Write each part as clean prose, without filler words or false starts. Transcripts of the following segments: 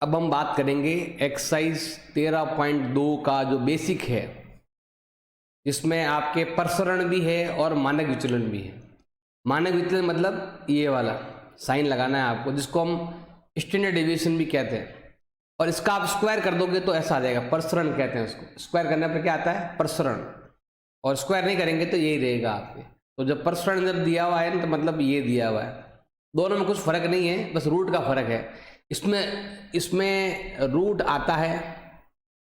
अब हम बात करेंगे एक्सरसाइज 13.2 का जो बेसिक है, जिसमें आपके प्रसरण भी है और मानक विचलन भी है। मानक विचलन मतलब ये वाला साइन लगाना है आपको, जिसको हम स्टैंडर्ड डेविएशन भी कहते हैं, और इसका आप स्क्वायर कर दोगे तो ऐसा आ जाएगा, प्रसरण कहते हैं उसको। स्क्वायर करने पर क्या आता है? प्रसरण। और स्क्वायर नहीं करेंगे तो यही रहेगा आपके। तो जब प्रसरण जब दिया हुआ है तो मतलब ये दिया हुआ है, दोनों में कुछ फर्क नहीं है, बस रूट का फर्क है। इसमें रूट आता है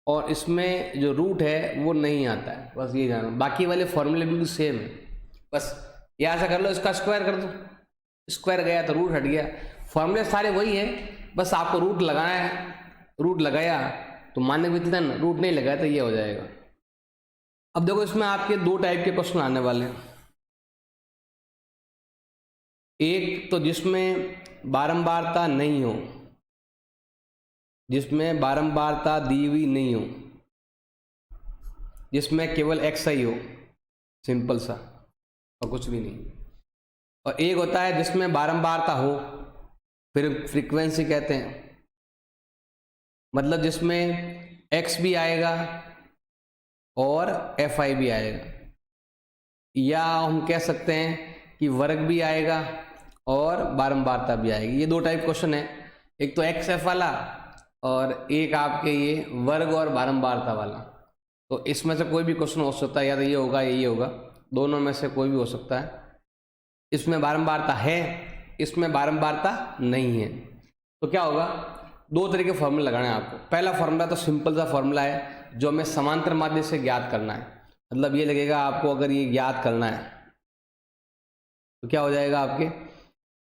और इसमें जो रूट है वो नहीं आता है, बस ये जानो। बाकी वाले फॉर्मूले बिल्कुल सेम है, बस ये ऐसा कर लो, इसका स्क्वायर कर दो, स्क्वायर गया तो रूट हट गया। फॉर्मूले सारे वही है, बस आपको रूट लगाना है। रूट लगाया तो मानक विचलन, रूट नहीं लगाया तो ये हो जाएगा। अब देखो इसमें आपके दो टाइप के क्वेश्चन आने वाले हैं। एक तो जिसमें बारंबारता नहीं हो, जिसमें बारंबारता दी हुई नहीं हो, जिसमें केवल एक्स आई हो, सिंपल सा और कुछ भी नहीं। और एक होता है जिसमें बारंबारता हो, फिर फ्रीक्वेंसी कहते हैं, मतलब जिसमें एक्स भी आएगा और एफ आई भी आएगा, या हम कह सकते हैं कि वर्ग भी आएगा और बारंबारता भी आएगी। ये दो टाइप क्वेश्चन है, एक तो एक्स एफ वाला और एक आपके ये वर्ग और बारंबारता वाला। तो इसमें से कोई भी क्वेश्चन हो सकता है, या तो ये होगा या ये होगा, दोनों में से कोई भी हो सकता है। इसमें बारंबारता है, इसमें बारंबारता नहीं है, तो क्या होगा? दो तरीके के फॉर्मूला लगाना है आपको। पहला फॉर्मूला तो सिंपल सा फॉर्मूला है जो हमें समांतर माध्य से ज्ञात करना है। मतलब ये लगेगा आपको, अगर ये ज्ञात करना है तो क्या हो जाएगा आपके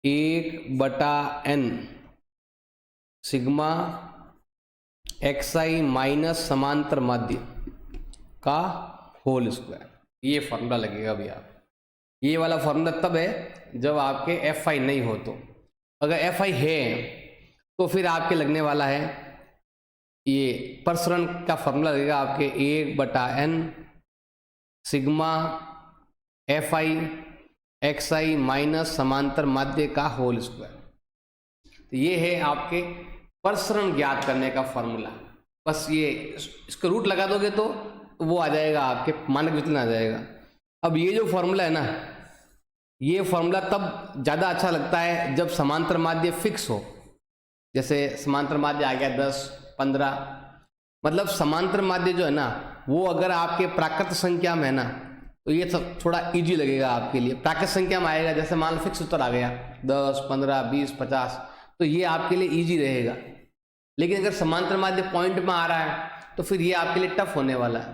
1/n सिग्मा एक्स आई माइनस समांतर माध्य का होल स्क्वायर। ये फॉर्मूला लगेगा भैया। ये वाला फॉर्मूला तब है जब आपके एफ आई नहीं हो। तो अगर एफ आई है तो फिर आपके लगने वाला है ये प्रसरण का फॉर्मूला लगेगा आपके 1/n sigma F I x I minus समांतर माध्य का होल स्क्वायर। तो ये है आपके प्रसरण ज्ञात करने का फॉर्मूला। बस ये इसका रूट लगा दोगे तो वो आ जाएगा, आपके मानक विचलन आ जाएगा। अब ये जो फॉर्मूला है ना, ये फॉर्मूला तब ज़्यादा अच्छा लगता है जब समांतर माध्य फिक्स हो। जैसे समांतर माध्य आ गया 10, 15, मतलब समांतर माध्य जो है ना वो अगर आपके प्राकृत संख्या में है ना तो ये सब थोड़ा इजी लगेगा आपके लिए। प्राकृत संख्या में आएगा, जैसे मान लो फिक्स उत्तर आ गया 10, 15, 20, 50, तो ये आपके लिए इजी रहेगा। लेकिन अगर समांतर माध्य पॉइंट में आ रहा है तो फिर ये आपके लिए टफ होने वाला है।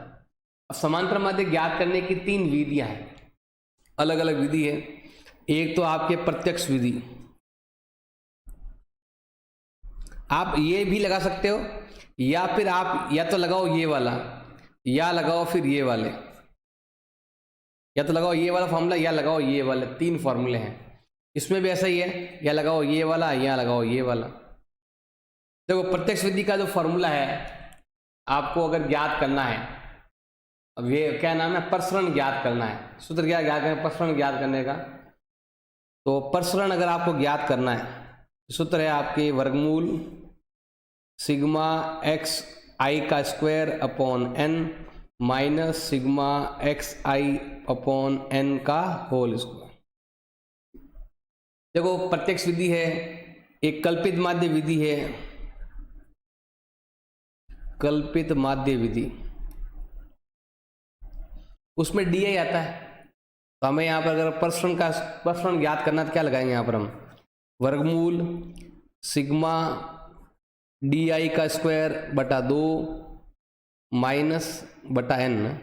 अब समांतर माध्य ज्ञात करने की 3 विधियां हैं, अलग अलग विधि है। एक तो आपके प्रत्यक्ष विधि, आप ये भी लगा सकते हो, या फिर आप या तो लगाओ ये वाला, या लगाओ फिर ये वाले, या तो लगाओ ये वाला फॉर्मूला या लगाओ ये वाले। 3 फॉर्मूले हैं। इसमें भी ऐसा ही है, या लगाओ ये वाला या लगाओ ये वाला। देखो प्रत्यक्ष विधि का जो फॉर्मूला है आपको अगर ज्ञात करना है, अब ये क्या नाम है, प्रसरण ज्ञात करना है। सूत्र क्या ज्ञात करना है? प्रसरण ज्ञात करने का। तो प्रसरण अगर आपको ज्ञात करना है, सूत्र है आपके वर्गमूल सिग्मा एक्स आई का square upon n minus sigma x आई अपॉन एन का होल स्क्वायर। देखो प्रत्यक्ष विधि है, एक कल्पित माध्य विधि है, कल्पित माध्य विधि, उसमें डी आई आता है। तो हमें यहाँ पर अगर प्रसरण ज्ञात करना तो क्या लगाएंगे यहाँ पर हम? वर्गमूल सिग्मा डी आई का स्क्वायर बटा 2 माइनस बटा एन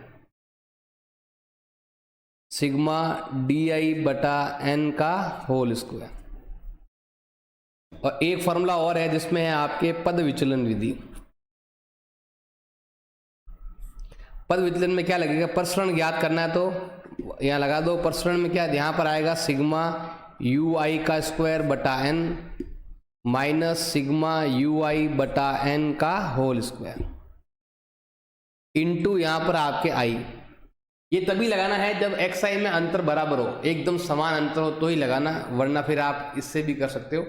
सिग्मा डी आई बटा एन का होल स्क्वायर। और एक फॉर्मूला और है जिसमें है आपके पद विचलन विधि। पद विचलन में क्या लगेगा? प्रसरण ज्ञात करना है तो यहाँ लगा दो। प्रसरण में क्या यहाँ पर आएगा सिग्मा यू आई का स्क्वायर बटा N minus sigma you i बटा एन का होल स्क्वायर इंटू यहाँ पर आपके आई। ये तभी लगाना है जब एक्स आई में अंतर बराबर हो, एकदम समान अंतर हो तो ही लगाना, वरना फिर आप इससे भी कर सकते हो।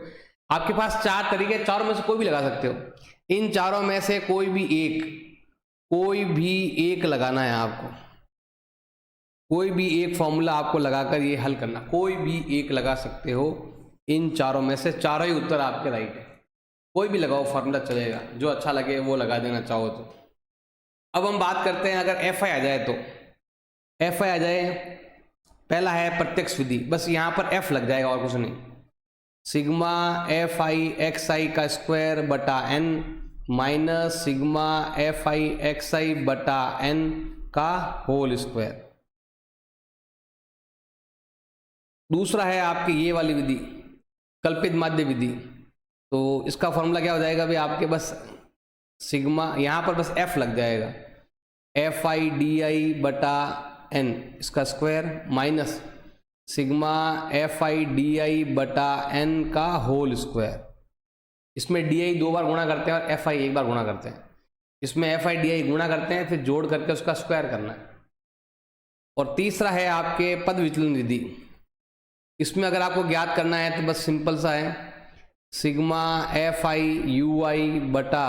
आपके पास 4 तरीके, चारों में से कोई भी लगा सकते हो। इन चारों में से कोई भी एक लगाना है आपको, कोई भी एक फॉर्मूला आपको लगाकर ये हल करना, कोई भी एक लगा सकते हो इन चारों में से। चारों ही उत्तर आपके राइट है, कोई भी लगाओ फॉर्मूला चलेगा, जो अच्छा लगे वो लगा देना चाहो तो। अब हम बात करते हैं, अगर एफ आई आ जाए तो एफ आई आ जाए, पहला है प्रत्यक्ष विधि, बस यहाँ पर एफ लग जाएगा और कुछ नहीं। Sigma F I x i का स्क्वायर बटा N minus sigma F I x i बटा एन का होल स्क्वायर। दूसरा है आपकी ये वाली विधि, कल्पित माध्य विधि। तो इसका फॉर्मूला क्या हो जाएगा भाई आपके, बस सिग्मा यहाँ पर बस एफ लग जाएगा, एफ आई डी आई बटा एन इसका square minus sigma F I D I बटा एन का होल स्क्वायर। इसमें डी आई 2 बार गुणा करते हैं और एफ आई 1 बार गुणा करते हैं। इसमें एफ आई डी आई गुणा करते हैं, फिर जोड़ करके उसका स्क्वायर करना है। और तीसरा है आपके पद विचलन विधि। इसमें अगर आपको ज्ञात करना है तो बस सिंपल सा है, sigma F i u i बटा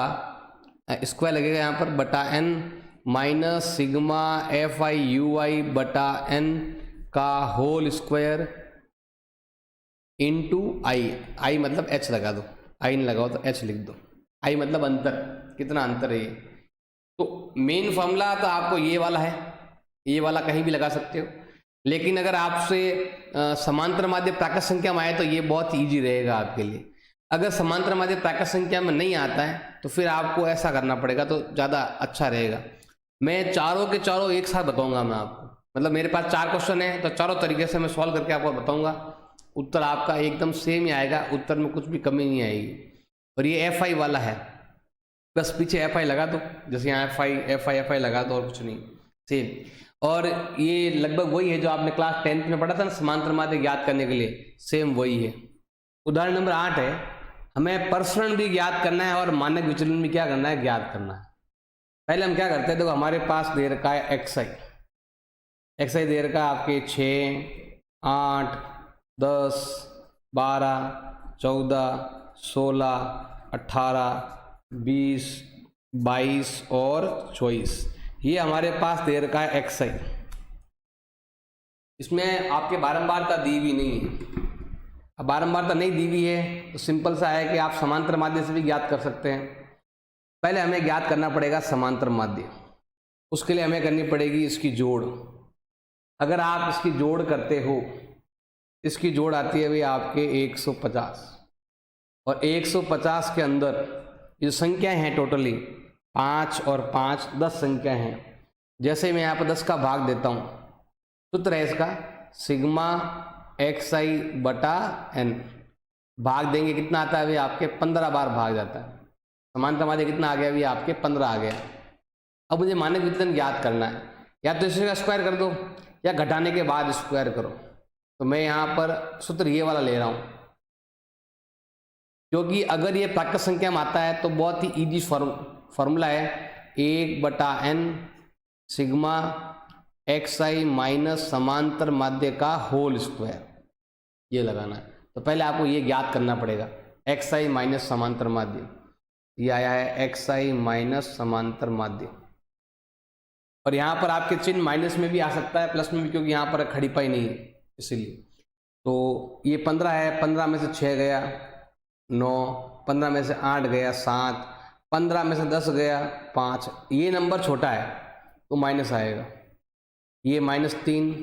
स्क्वायर लगेगा यहाँ पर बटा N minus sigma F i u i बटा एन का whole square into i. I मतलब एच लगा दो, आई नहीं लगाओ तो एच लिख दो। आई मतलब अंतर, कितना अंतर है ये। तो मेन फॉर्मूला तो आपको ये वाला है, ये वाला कहीं भी लगा सकते हो। लेकिन अगर आपसे समांतर माध्य प्राकृत संख्या में आए तो ये बहुत ईजी रहेगा आपके लिए। अगर समांतर माध्य प्राकृत संख्या में नहीं आता है तो फिर आपको ऐसा करना पड़ेगा, तो ज़्यादा अच्छा रहेगा। मैं चारों के चारों एक साथ बताऊंगा मैं आपको, मतलब मेरे पास 4 क्वेश्चन है तो चारों तरीके से मैं सॉल्व करके आपको बताऊंगा। उत्तर आपका एकदम सेम ही आएगा, उत्तर में कुछ भी कमी नहीं आएगी। और ये एफ आई वाला है, बस पीछे एफ आई लगा दो, जैसे यहाँ एफ आई लगा दो और कुछ नहीं, सेम। और ये लगभग वही है जो आपने क्लास 10th में पढ़ा था ना, समांतर माध्य ज्ञात करने के लिए, सेम वही है। उदाहरण नंबर 8 है, हमें प्रसरण भी ज्ञात करना है और मानक विचलन भी क्या करना है, ज्ञात करना है। पहले हम क्या करते हैं, देखो हमारे पास दे रखा है एक्स आई दे रखा है आपके 6, 8, 10, 12, 14, 16, 18, 20, 22 और 24, ये हमारे पास दे रखा है एक्स आई। इसमें आपके बारंबारता दी हुई नहीं है। अब बारंबारता नहीं दी हुई है तो सिंपल सा है कि आप समांतर माध्य से भी ज्ञात कर सकते हैं। पहले हमें ज्ञात करना पड़ेगा समांतर माध्य, उसके लिए हमें करनी पड़ेगी इसकी जोड़। अगर आप इसकी जोड़ करते हो, इसकी जोड़ आती है भाई आपके 150, और 150 के अंदर ये जो संख्याएं हैं टोटली 5 और 5 10 संख्याएं हैं। जैसे मैं यहाँ पर 10 का भाग देता हूँ, सूत्र है इसका सिग्मा एक्स आई बटा एन। भाग देंगे कितना आता है भाई आपके 15 बार भाग जाता है। समांतर माध्य कितना आ गया भाई आपके 15 आ गया। अब मुझे मानक विचलन ज्ञात करना है, या तो इसका स्क्वायर कर दो या घटाने के बाद स्क्वायर करो। तो मैं यहाँ पर सूत्र ये वाला ले रहा हूँ, क्योंकि अगर ये प्राकृत संख्या में आता है तो बहुत ही इजी फॉर्मूला है 1/n सिग्मा एक्स आई माइनस समांतर माध्य का होल स्क्वायर, ये लगाना है। तो पहले आपको ये ज्ञात करना पड़ेगा, एक्स आई माइनस समांतर माध्य, ये आया है एक्स आई माइनस समांतर माध्य। और यहाँ पर आपके चिन्ह माइनस में भी आ सकता है, प्लस में भी, क्योंकि यहाँ पर खड़ी पाई नहीं है इसीलिए। तो ये 15 है, 15 में से 6 गया 9, 15 में से 8 गया 7, 15 में से 10 गया 5। ये नंबर छोटा है तो माइनस आएगा, ये -3,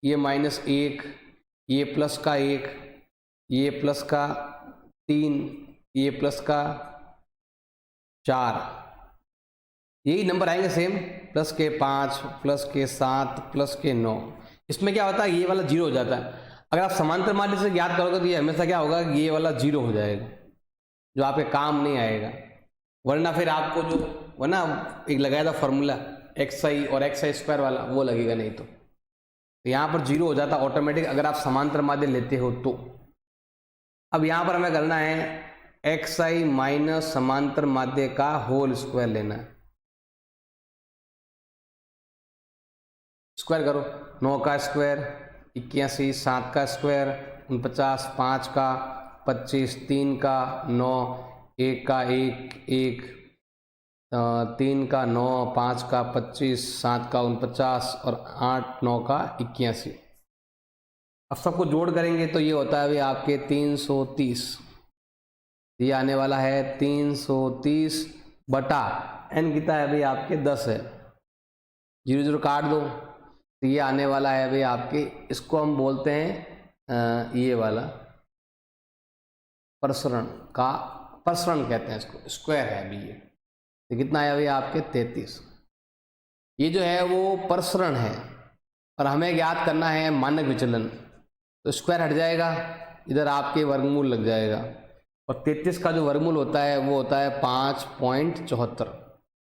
ये -1, ये प्लस का 1, ये प्लस का 3, ये प्लस का 4, यही नंबर आएंगे सेम, प्लस के 5, प्लस के 7, प्लस के 9। इसमें क्या होता है, ये वाला 0 हो जाता है। अगर आप समांतर माध्य से ज्ञात करोगे तो ये हमेशा क्या होगा, ये वाला 0 हो जाएगा, जो आपके काम नहीं आएगा। वरना फिर आपको जो वरना एक लगाया था फॉर्मूला एक्स आई और एक्स आई स्क्वायर वाला, वो लगेगा नहीं। तो यहाँ पर 0 हो जाता ऑटोमेटिक अगर आप समांतर माध्य लेते हो तो। अब यहाँ पर हमें करना है एक्स आई माइनस समांतर माध्य का होल स्क्वायर लेना है। स्क्वायर करो, 9 का स्क्वायर 81, 7 का स्क्वायर 49, 5 का 25, 3 का 9, 1 का 1, 3 का 9, 5 का 25, 7 का 49 और 8, 9 का 81। अब सबको जोड़ करेंगे तो ये होता है भाई आपके 330। ये आने वाला है 330 बटा n कितना है भाई आपके 10 है, 0 0 काट दो तो ये आने वाला है भाई आपके, इसको हम बोलते हैं ये वाला प्रसरण का, प्रसरण कहते हैं इसको, स्क्वायर है अभी ये। तो कितना आया भाई आपके 33। ये जो है वो प्रसरण है और हमें ज्ञात करना है मानक विचलन, तो स्क्वायर हट जाएगा, इधर आपके वर्गमूल लग जाएगा और 33 का जो वर्गमूल होता है वो होता है 5.74।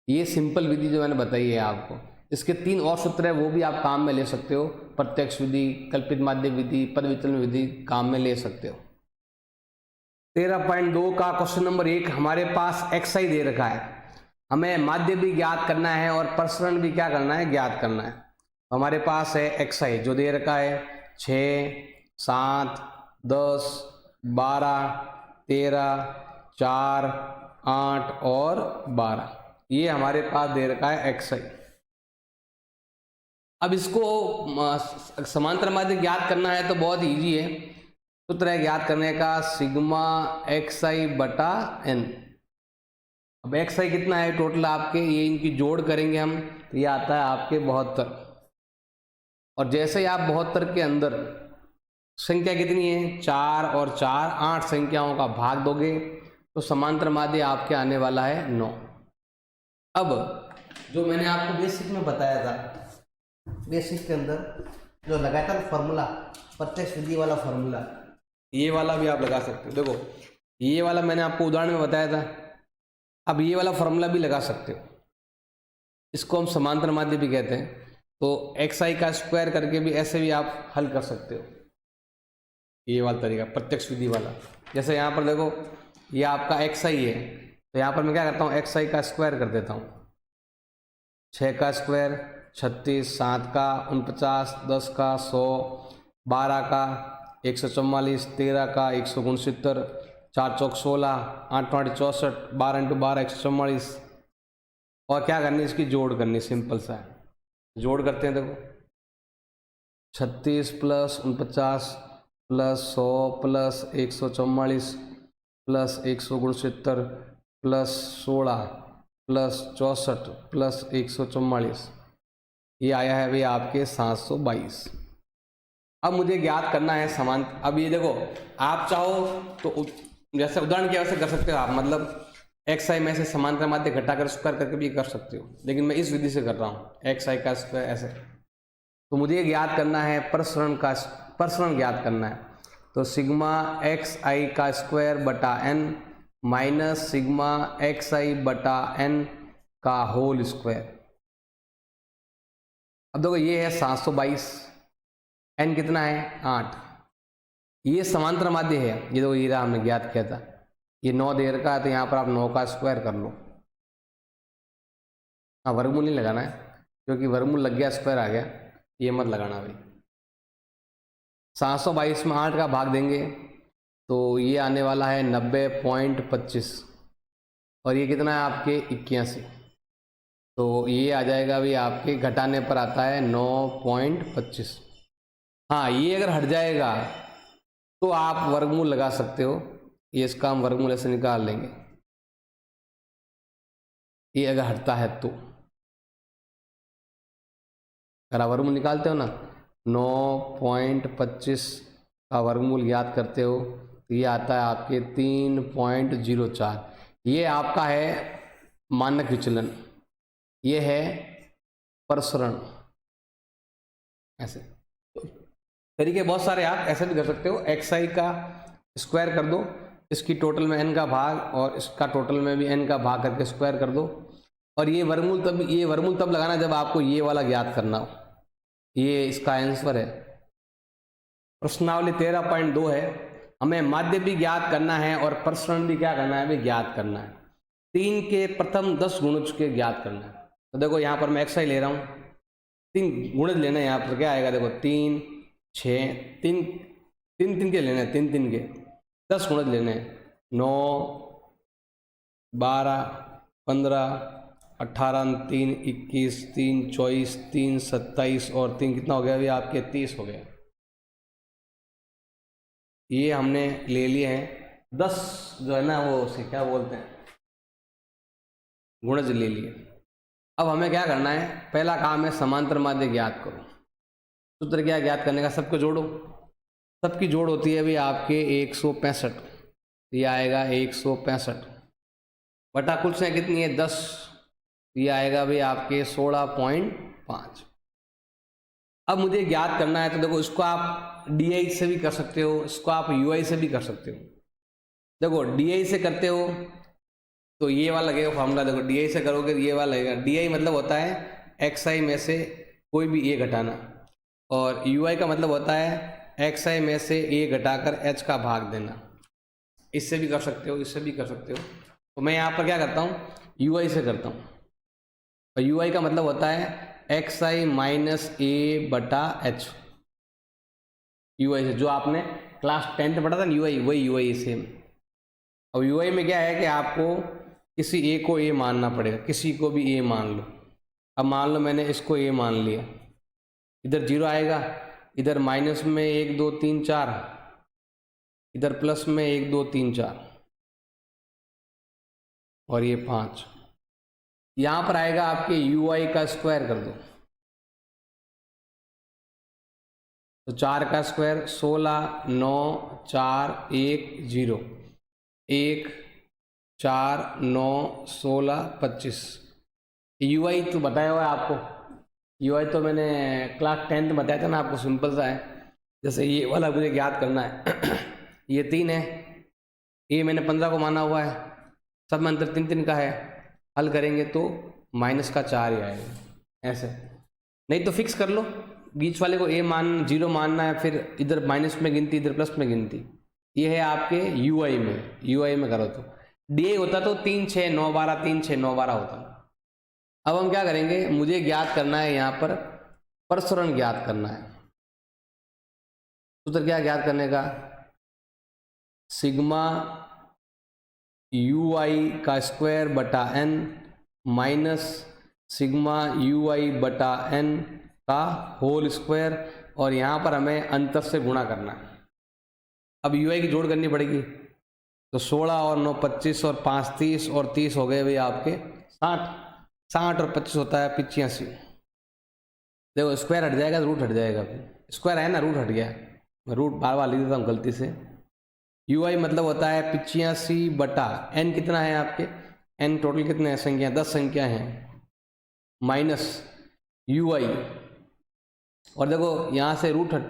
ये सिंपल विधि जो मैंने बताई है आपको, इसके 3 और सूत्र है वो भी आप काम में ले सकते हो, प्रत्यक्ष विधि, कल्पित माध्य विधि, पद विचलन विधि काम में ले सकते हो। 13.2 का क्वेश्चन नंबर 1 हमारे पास xi दे रखा है, हमें माध्य भी ज्ञात करना है और प्रसरण भी क्या करना है, ज्ञात करना है। तो हमारे पास है xi जो दे रखा है 6, 7, 10, 12, 13, 4, 8 और 12, ये हमारे पास दे रखा है xi। अब इसको समांतर माध्य ज्ञात करना है तो बहुत इजी है, सूत्र है ज्ञात करने का सिग्मा xi बटा n। अब xi कितना है टोटल आपके, ये इनकी जोड़ करेंगे हम तो ये आता है आपके 72। और जैसे ही आप 72 के अंदर संख्या कितनी है 4 और 4, 8 संख्याओं का भाग दोगे तो समांतर माध्य आपके आने वाला है 9। अब जो मैंने आपको बेसिक में बताया था, बेसिक के अंदर जो लगाया था फॉर्मूला, प्रत्यक्ष विधि वाला फॉर्मूला, ये वाला भी आप लगा सकते हो। देखो ये वाला मैंने आपको उदाहरण में बताया था, अब ये वाला फॉर्मूला भी लगा सकते हो, इसको हम समांतर माध्य भी कहते हैं। तो xi का स्क्वायर करके भी ऐसे भी आप हल कर सकते हो, ये वाला तरीका प्रत्यक्ष विधि वाला। जैसे यहाँ पर देखो ये आपका xi है, तो यहाँ पर मैं क्या करता हूँ xi का स्क्वायर कर देता हूँ, 6 का स्क्वायर 36, 7 का 49, 10 का 100, 12 का 144, 13 का 169, 4 चौक 16, 8 8 64, 12 × 12 144। और क्या करनी, इसकी जोड़ करनी, सिंपल सा है, जोड़ करते हैं। देखो 36 + 49 + 100 + 144 + 169 + 16 + 64 + 144, ये आया है भाई आपके 722। अब मुझे ज्ञात करना है समान। अब ये देखो आप चाहो तो जैसे उदाहरण की वजह से कर सकते हो आप, मतलब xi में से समांतर माध्य घटाकर स्क्वायर करके भी कर सकते हो, लेकिन मैं इस विधि से कर रहा हूँ xi का स्क्वायर ऐसे। तो मुझे ज्ञात करना है प्रसरण का, प्रसरण ज्ञात करना है, तो सिग्मा xi का स्क्वायर बटा n माइनस सिग्मा xi बटा n का होल स्क्वायर। अब देखो ये है 722, n कितना है 8, ये समांतर माध्य है, ये देखो ये हमने ज्ञात किया था, ये 9 दे रखा है तो यहाँ पर आप 9 का स्क्वायर कर लो। हाँ वर्गमूल नहीं लगाना है क्योंकि वर्गमूल लग गया स्क्वायर आ गया, ये मत लगाना भाई। 722 में 8 का भाग देंगे तो ये आने वाला है 90.25 और ये कितना है आपके 81, तो ये आ जाएगा भाई आपके घटाने पर आता है 9.25। हाँ ये अगर हट जाएगा तो आप वर्गमूल लगा सकते हो, ये इसका हम वर्गमूल ऐसे निकाल लेंगे, ये अगर हटता है तो। अगर आप वर्गमूल निकालते हो ना 9.25 का वर्गमूल याद करते हो तो ये आता है आपके 3.04। ये आपका है मानक विचलन, ये है प्रसरण। ऐसे तरीके बहुत सारे आप ऐसे भी कर सकते हो, xi का स्क्वायर कर दो, इसकी टोटल में n का भाग और इसका टोटल में भी n का भाग करके स्क्वायर कर दो, और ये वर्गमूल तब लगाना जब आपको ये वाला ज्ञात करना हो। ये इसका आंसर है। प्रश्नावली 13.2 है, हमें माध्य भी ज्ञात करना है और प्रसरण भी क्या करना है, भी ज्ञात करना है। 3 के प्रथम 10 गुणज के ज्ञात करना है। तो देखो यहाँ पर मैं xi ले रहा हूँ, 3 गुणज लेना है, यहाँ पर क्या आएगा देखो 3 6 3 3 3 के लेना है, 3 3 के, 10 गुणज लेने हैं। 9, 12, 15, 18, 3, 21, 3, 24, 3, 27 और 3 कितना हो गया अभी आपके 30 हो गया। ये हमने ले लिए हैं 10 जो है ना वो उसे क्या बोलते हैं गुणज ले लिए। अब हमें क्या करना है, पहला काम है समांतर माध्य ज्ञात करो। सूत्र क्या ज्ञात करने का, सबको जोड़ो। सबकी जोड़ होती है अभी आपके 165, ये आएगा 165 बटा कुल संख्या कितनी है 10, ये आएगा भाई आपके 16.5। अब मुझे ज्ञात करना है तो देखो इसको आप डी से भी कर सकते हो, इसको आप यूआई से भी कर सकते हो। देखो डी से करते हो तो ये वाला लगेगा फॉर्मूला, देखो डी से करोगे तो ये वाला लगेगा। डी मतलब होता है एक्स में से कोई भी ए घटाना, और यूआई का मतलब होता है एक्स में से ए घटाकर एच का भाग देना। इससे भी कर सकते हो, इससे भी कर सकते हो। तो मैं यहाँ पर क्या करता हूँ, यूआई से करता हूँ। और यूआई का मतलब होता है एक्स आई माइनस ए बटा एच। यूआई से जो आपने क्लास 10 में पढ़ा था ना यूआई, वही यूआई सेम। अब यूआई में क्या है कि आपको किसी ए को ए मानना पड़ेगा, किसी को भी ए मान लो। अब मान लो मैंने इसको ए मान लिया, इधर 0 आएगा, इधर माइनस में 1 2 3 4, इधर प्लस में 1 2 3 4 और ये 5। यहाँ पर आएगा आपके यूआई का स्क्वायर कर दो तो 4 का स्क्वायर 16, 9, 4, 1, 0, 1, 4, 9, 16, 25। यूआई तो बताया हुआ है आपको, यूआई तो मैंने क्लास 10 में बताया था ना आपको, सिंपल सा है। जैसे ये वाला मुझे याद करना है ये 3 है, ये मैंने 15 को माना हुआ है, सब में अंतर 3 3 का है। हल करेंगे तो माइनस का 4 ही आएगा, ऐसे। नहीं तो फिक्स कर लो, बीच वाले को ए मान 0 मानना है, फिर इधर माइनस में गिनती, इधर प्लस में गिनती। ये है आपके यूआई में, यूआई में करो तो डी होता तो 3 6 9 12, 3 6 9 12 होता। अब हम क्या करेंगे, मुझे ज्ञात करना है यहाँ पर प्रसरण ज्ञात करना है। सूत्र क्या ज्ञात करने का, सिग्मा यू आई का स्क्वायर बटा N minus sigma you i बटा एन का होल स्क्वायर, और यहाँ पर हमें अंतर से गुणा करना है। अब यू आई की जोड़ करनी पड़ेगी, तो 16 और 9 25 और 5 30 और 30 हो गए भाई आपके 60। 60 और 25 होता है 85। देखो स्क्वायर हट जाएगा, रूट हट जाएगा, स्क्वायर है ना, रूट हट गया, मैं रूट बार बार लिख देता हूँ गलती से। यू आई मतलब होता है 85 बटा एन, कितना है आपके एन टोटल कितने हैं संख्या, 10 संख्या हैं, माइनस यू आई, और देखो यहाँ से रूट हट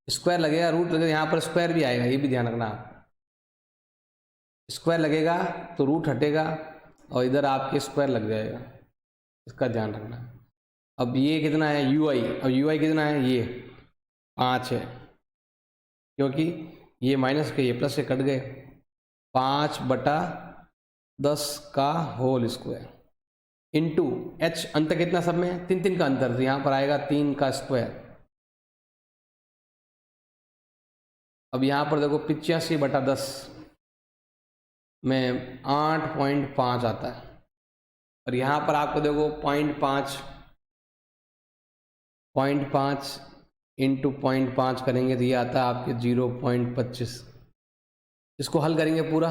स्क्वायर लगेगा, रूट लगेगा, यहाँ पर स्क्वायर भी आएगा, ये भी ध्यान रखना आप। स्क्वायर लगेगा तो रूट हटेगा और इधर आपके स्क्वायर लग जाएगा, इसका ध्यान रखना। अब ये कितना है यू आई, अब यू आई कितना है, ये 5 है, क्योंकि ये माइनस के ये प्लस से कट गए। 5 बटा 10 का होल स्क्वायर इंटू एच, अंतर कितना सब में 3 3 का अंतर, तो यहाँ पर आएगा 3 का स्क्वायर। अब यहाँ पर देखो 85 बटा 10 में 8.5 आता है, और यहाँ पर आपको देखो 0.5 इंटू 0.5 करेंगे तो ये आता है आपके 0.25। इसको हल करेंगे पूरा,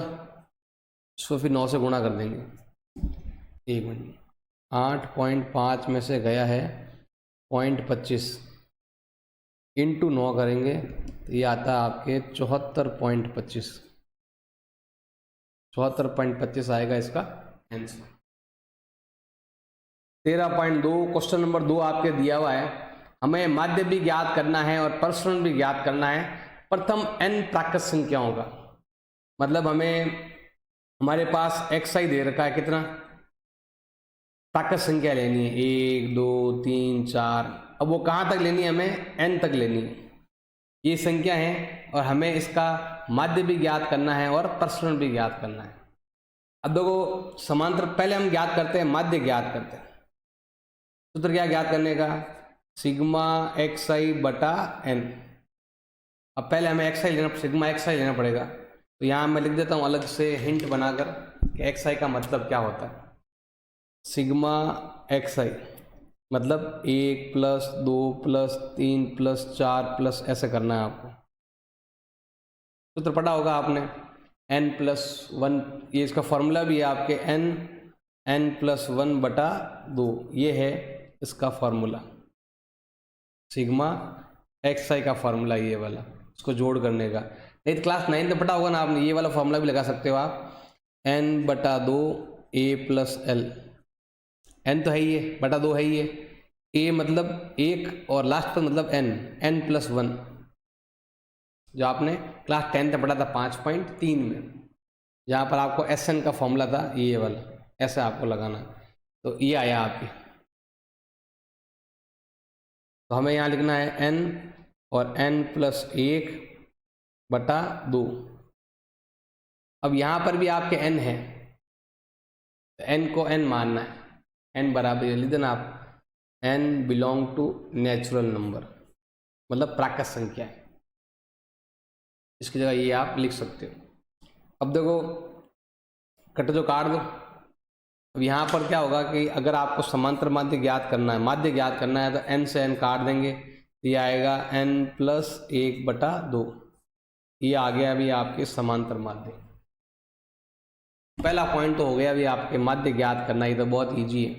इसको फिर 9 से गुणा कर देंगे। 1 मिनट, 8.5 में से गया है 0.25 इंटू 9 करेंगे तो ये आता है आपके 74.25। 74.25 आएगा इसका आंसर। 13.2 क्वेश्चन नंबर 2 आपके दिया हुआ है, हमें माध्य भी ज्ञात करना है और प्रसरण भी ज्ञात करना है। प्रथम n प्राकृत संख्याओं का मतलब हमें, हमारे पास xi दे रखा है, कितना प्राकृत संख्या लेनी है 1 2 3 4। अब वो कहाँ तक लेनी है, हमें n तक लेनी है, ये संख्या है, और हमें इसका माध्य भी ज्ञात करना है और प्रसरण भी ज्ञात करना है। अब देखो समांतर पहले हम ज्ञात करते हैं, माध्य ज्ञात करते हैं। सूत्र क्या ज्ञात करने का, सिग्मा एक्स आई बटा एन। अब पहले हमें एक्स आई लेना, सिग्मा एक्स आई लेना पड़ेगा, तो यहाँ मैं लिख देता हूँ अलग से हिंट बनाकर कि एक्स आई का मतलब क्या होता है। सिग्मा एक्स आई मतलब 1 + 2 + 3 + 4 प्लस ऐसे करना है आपको। सूत्र पढ़ा होगा आपने, n+1, ये इसका फॉर्मूला भी है आपके n+1/2, ये है इसका फॉर्मूला। सिग्मा एक्स आई का फॉर्मूला ये वाला, इसको जोड़ करने का। नहीं तो क्लास 9 में पढ़ा होगा ना आपने, ये वाला फॉर्मूला भी लगा सकते हो आप, n/2 a + l। n तो है ही है, बटा 2 है ही है, a मतलब 1 और लास्ट पर मतलब n+1, जो आपने क्लास 10 में पढ़ा था 5.3 में, जहाँ पर आपको SN का फॉर्मूला था ये वाला, ऐसे आपको लगाना। तो ये आया आपके, तो हमें यहाँ लिखना है n और n+1/2। अब यहाँ पर भी आपके n है, तो n को n मानना है, n बराबर लिख देना आप, n belong to natural number, मतलब प्राकृत संख्या है, इसकी जगह ये आप लिख सकते हो। अब देखो कट जो काट दो। अब यहाँ पर क्या होगा कि अगर आपको समांतर माध्य ज्ञात करना है, माध्य ज्ञात करना है, तो n से n काट देंगे, ये आएगा n+1/2, ये आ गया अभी आपके समांतर माध्य। पहला पॉइंट तो हो गया अभी आपके माध्य ज्ञात करना, ये तो बहुत ईजी है।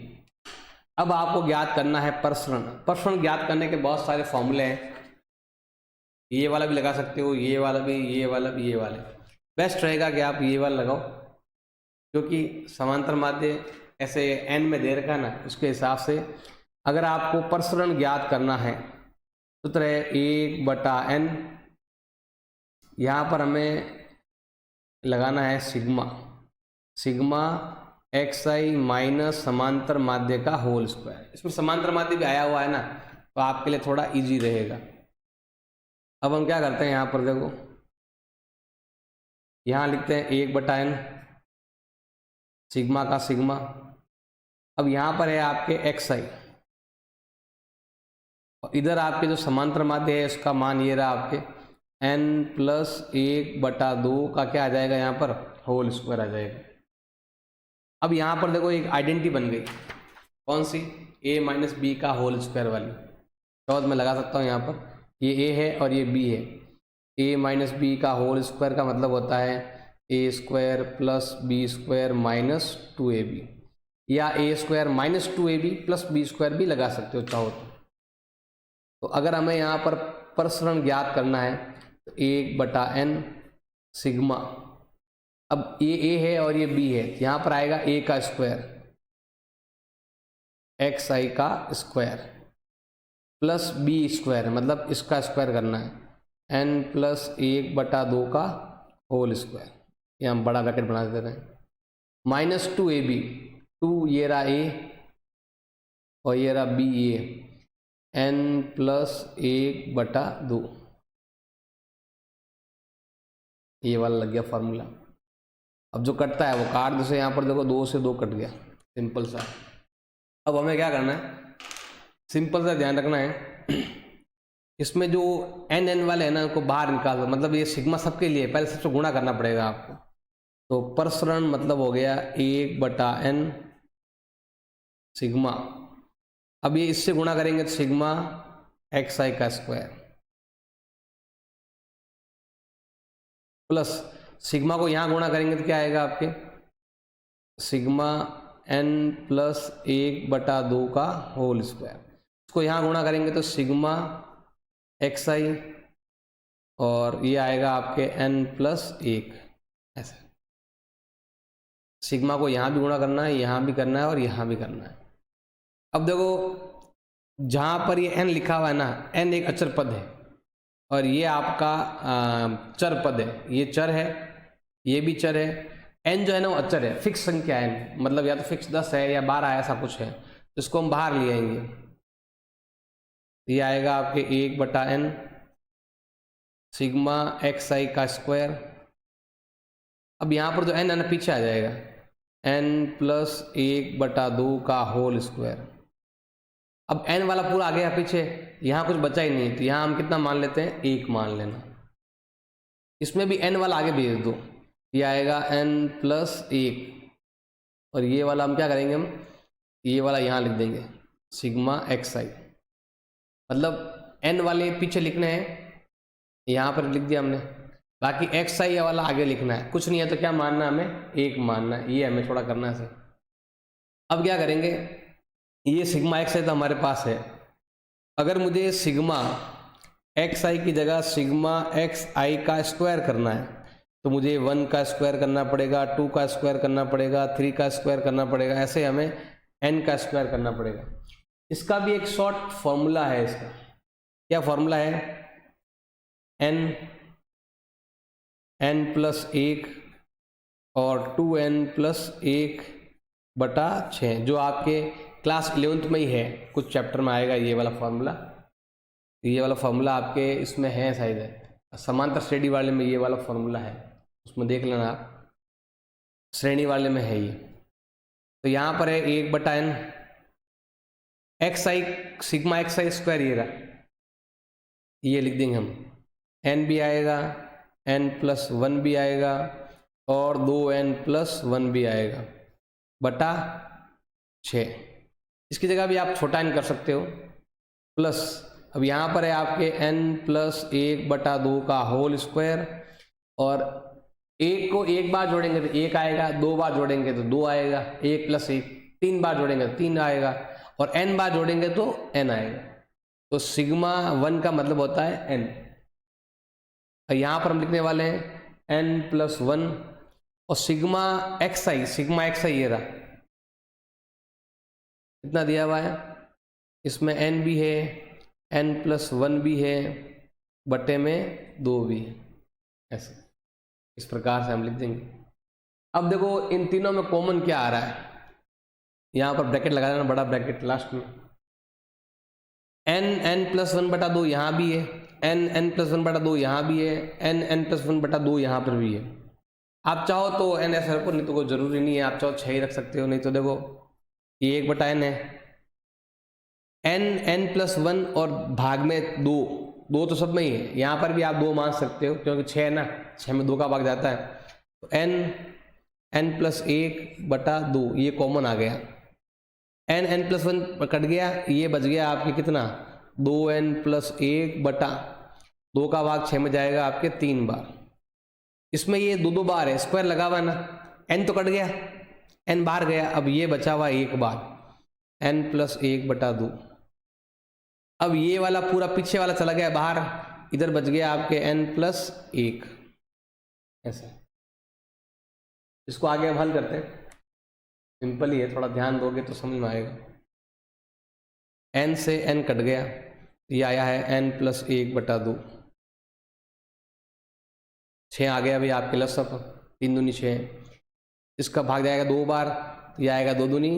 अब आपको ज्ञात करना है प्रसरण। प्रसरण ज्ञात करने के बहुत सारे फॉर्मूले हैं, ये वाला भी लगा सकते हो, ये वाला भी, ये वाला भी, ये वाले। बेस्ट रहेगा कि आप ये वाला लगाओ, क्योंकि समांतर माध्य ऐसे n में दे रखा है ना, उसके हिसाब से अगर आपको प्रसरण ज्ञात करना है, सूत्र है 1/n, यहाँ पर हमें लगाना है सिग्मा एक्स आई माइनस समांतर माध्य का होल स्क्वायर। इसमें समांतर माध्य भी आया हुआ है ना, तो आपके लिए थोड़ा इजी रहेगा। अब हम क्या करते हैं, यहाँ पर देखो, यहाँ लिखते हैं 1/n, सिग्मा का सिग्मा। अब यहाँ पर है आपके एक्स आई, और इधर आपके जो समांतर माध्य है उसका मान ये रहा आपके n+1/2 का क्या आ जाएगा, यहाँ पर होल स्क्वायर आ जाएगा। अब यहाँ पर देखो एक आइडेंटिटी बन गई, कौन सी, a - b का होल स्क्वायर वाली। तो मैं लगा सकता हूँ यहाँ पर, ये a है और ये b है। a - b का होल स्क्वायर का मतलब होता है a² + b² - 2ab, या a² - 2ab + b² भी लगा सकते हो चाहो तो। अगर हमें यहाँ पर प्रसरण ज्ञात करना है, तो 1/n सिग्मा, अब ये a है और ये b है, यहाँ पर आएगा a का स्क्वायर, एक्स आई का स्क्वायर प्लस b², मतलब इसका स्क्वायर करना है, n+1/2 का होल स्क्वायर, ये हम बड़ा ब्रैकेट बना देते हैं, -2ab, 2 ये रहा a और ये रहा b, ये n+1/2, ये वाला लग गया फार्मूला। अब जो कटता है वो काट, जैसे यहाँ पर देखो 2 से 2 कट गया, सिंपल सा। अब हमें क्या करना है, सिंपल सा ध्यान रखना है, इसमें जो n वाले है ना उनको बाहर निकाल दो, मतलब ये सिग्मा सबके लिए, पहले सबसे गुणा करना पड़ेगा आपको। तो प्रसरण मतलब हो गया 1/n सिग्मा, अब ये इससे गुणा करेंगे तो सिग्मा एक्स आई का स्क्वायर, प्लस सिग्मा को यहाँ गुणा करेंगे तो क्या आएगा आपके, सिग्मा n+1/2 का होल स्क्वायर। इसको यहाँ गुणा करेंगे तो सिग्मा एक्स आई, और ये आएगा आपके n+1, ऐसे। सिग्मा को यहाँ भी गुणा करना है, यहाँ भी करना है और यहाँ भी करना है। अब देखो जहाँ पर ये n लिखा हुआ है ना, n एक अचर पद है और ये आपका चर पद है, ये चर है, ये भी चर है। n जो है ना वो अचर है, फिक्स संख्या है, मतलब या तो फिक्स 10 है या 12 है, ऐसा कुछ है, तो इसको हम बाहर ले आएंगे। ये आएगा आपके 1/n सिग्मा एक्स आई का स्क्वायर। अब यहाँ पर जो n है ना पीछे आ जाएगा, n+1/2 का होल स्क्वायर। अब n वाला पूरा आ गया पीछे, यहाँ कुछ बचा ही नहीं, तो यहाँ हम कितना मान लेते हैं, 1 मान लेना। इसमें भी n वाला आगे भेज दो, ये आएगा n+1, और ये वाला हम क्या करेंगे, हम ये वाला यहाँ लिख देंगे सिग्मा xi, मतलब n वाले पीछे लिखने हैं, यहाँ पर लिख दिया हमने, बाकी xi वाला आगे लिखना है। कुछ नहीं है तो क्या मानना है हमें, 1 मानना है, ये हमें थोड़ा करना है। अब क्या करेंगे, ये सिग्मा xi तो हमारे पास है, अगर मुझे सिग्मा xi की जगह सिग्मा xi का स्क्वायर करना है तो मुझे 1 का स्क्वायर करना पड़ेगा, 2 का स्क्वायर करना पड़ेगा, 3 का स्क्वायर करना पड़ेगा, ऐसे हमें n का स्क्वायर करना पड़ेगा। इसका भी एक शॉर्ट फॉर्मूला है, इसका क्या फॉर्मूला है, n+1 और 2n+1/6, जो आपके क्लास 11th में ही है, कुछ चैप्टर में आएगा ये वाला फॉर्मूला। ये वाला फॉर्मूला आपके इसमें है शायद, है समांतर श्रेणी वाले में ये वाला फॉर्मूला है, उसमें देख लेना आप, श्रेणी वाले में है ये। तो यहाँ पर है 1/n xi sigma xi square, ये रहा, ये लिख देंगे हम, n भी आएगा, n+1 भी आएगा और 2n+1 भी आएगा बटा 6। इसकी जगह भी आप छोटा n कर सकते हो, प्लस अब यहाँ पर है आपके n+1/2 का होल स्क्वायर, और 1 को 1 बार जोड़ेंगे तो 1 आएगा, 2 बार जोड़ेंगे तो 2 आएगा, 1+1, 3 बार जोड़ेंगे तो 3 आएगा, और n बार जोड़ेंगे तो n आएगा। तो सिग्मा 1 का मतलब होता है n। यहाँ पर हम लिखने वाले हैं n+1, और सिग्मा xi ये रहा, कितना दिया हुआ है, इसमें n भी है, n+1 भी है, बटे में 2 भी है, ऐसे इस प्रकार से हम लिख देंगे। अब देखो इन तीनों में कॉमन क्या आ रहा है, यहाँ पर ब्रैकेट लगा देना, बड़ा ब्रैकेट लास्ट में, n+1/2 यहाँ भी है, n+1/2 यहाँ भी है, n+1/2 यहाँ पर भी है। आप चाहो तो n ऐसे रखो, नहीं तो कोई जरूरी नहीं है, आप चाहो 6 ही रख सकते हो, नहीं तो देखो ये 1/n है, n+1 और भाग में 2 तो सब में ही है, यहाँ पर भी आप 2 मान सकते हो क्योंकि 6 ना, 6 में 2 का भाग जाता है, तो n+1/2 ये कॉमन आ गया, n+1 कट गया, ये बच गया आपके कितना, 2n+1/2 का भाग 6 में जाएगा आपके 3 बार। इसमें ये 2 बार है, स्क्वायर लगा हुआ है ना, n तो कट गया, n बाहर गया, अब ये बचा हुआ 1 बार, n+1/2। अब ये वाला पूरा पीछे वाला चला गया बाहर, इधर बच गया आपके n+1, ऐसे। इसको आगे हम हल करते हैं, सिंपल ही है, थोड़ा ध्यान दोगे तो समझ में आएगा। n से n कट गया, ये आया है n+1/2, 6 आ गया भाई आपके लसअप, 3 दूनी 6, इसका भाग जाएगा 2 बार, ये आएगा 2 दूनी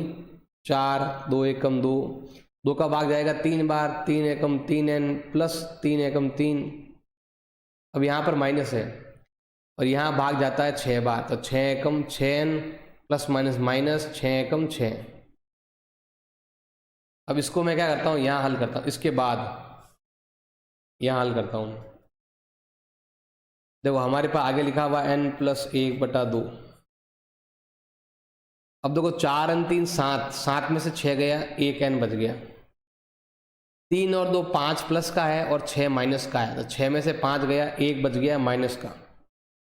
4, 2 एकम 2, 2 का भाग जाएगा 3 बार, 3 एकम 3n प्लस 3 एकम 3, अब यहाँ पर माइनस है और यहाँ भाग जाता है 6 बार, तो 6 एकम 6n प्लस माइनस माइनस 6 एकम 6। अब इसको मैं क्या करता हूँ, यहाँ हल करता हूँ, इसके बाद यहाँ हल करता हूँ। देखो हमारे पास आगे लिखा हुआ n+1/2। अब देखो 4 n 3 7, 7 में से 6 गया, 1 n बच गया, 3 और 2 5 प्लस का है और 6 माइनस का है, तो 6 में से 5 गया, 1 बच गया माइनस का,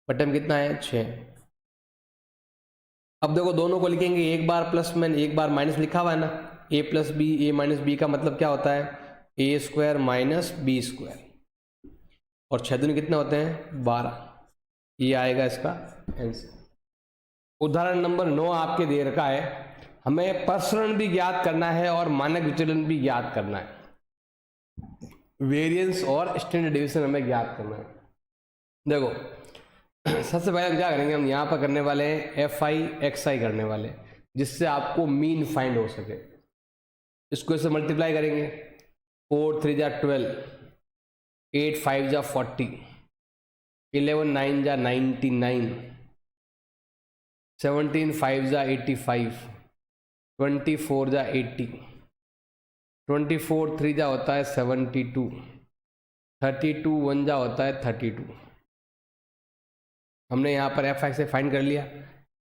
बटे में कितना है 6। अब देखो दोनों को लिखेंगे, एक बार प्लस में एक बार माइनस लिखा हुआ है ना, a plus B, A minus B का मतलब क्या होता है, a² माइनस b², और 6 दूनी कितने होते हैं 12, ये आएगा इसका आंसर। उदाहरण नंबर 9 आपके दे रखा है, हमें प्रसरण भी ज्ञात करना है और मानक विचलन भी ज्ञात करना है, वेरिएंस और स्टैंडर्ड डिवीजन हमें ज्ञात करना है। देखो सबसे पहले हम क्या करेंगे, हम यहाँ पर करने वाले हैं fi xi करने वाले, जिससे आपको मीन फाइंड हो सके। इसको इससे मल्टीप्लाई करेंगे, 4 3 जा 12, 8 5 जा 40, 11 9 जा 99, 17 5 जा 85, 24 जा 80, 24 3 जा होता है 72, 32 1 जा होता है 32, हमने यहाँ पर एफ आई से फाइंड कर लिया।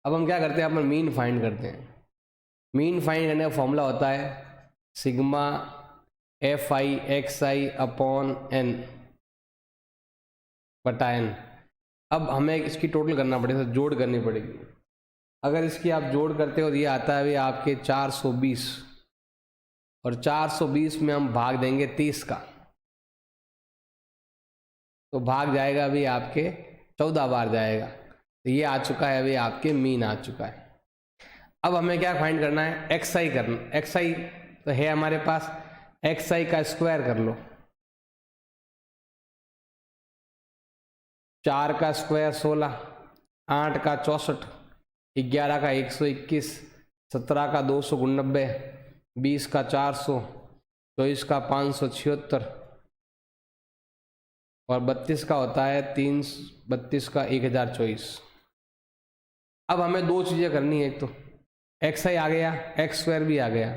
अब हम क्या करते हैं, यहाँ पर मीन फाइंड करते हैं। मीन फाइंड करने का फॉर्मूला होता है sigma F I x I upon N बटा एन। अब हमें इसकी टोटल करना पड़ेगा, जोड़ करनी पड़ेगी। अगर इसकी आप जोड़ करते हो तो ये आता है अभी आपके 420, और 420 में हम भाग देंगे 30 का, तो भाग जाएगा अभी आपके 14 बार जाएगा। तो ये आ चुका है अभी आपके मीन आ चुका है। अब हमें क्या फाइंड करना है, एक्स आई करना। एक्स आई तो है हमारे पास, एक्स आई का स्क्वायर कर लो। 4 का स्क्वायर 16, 8 का 64, 11 का 121, 17 का 289, 20 का 400, 24 का 576 और 32 का होता है 32 का 1024। अब हमें दो चीज़ें करनी है, एक तो एक्स आई आ गया, एक्स स्क्वायर भी आ गया।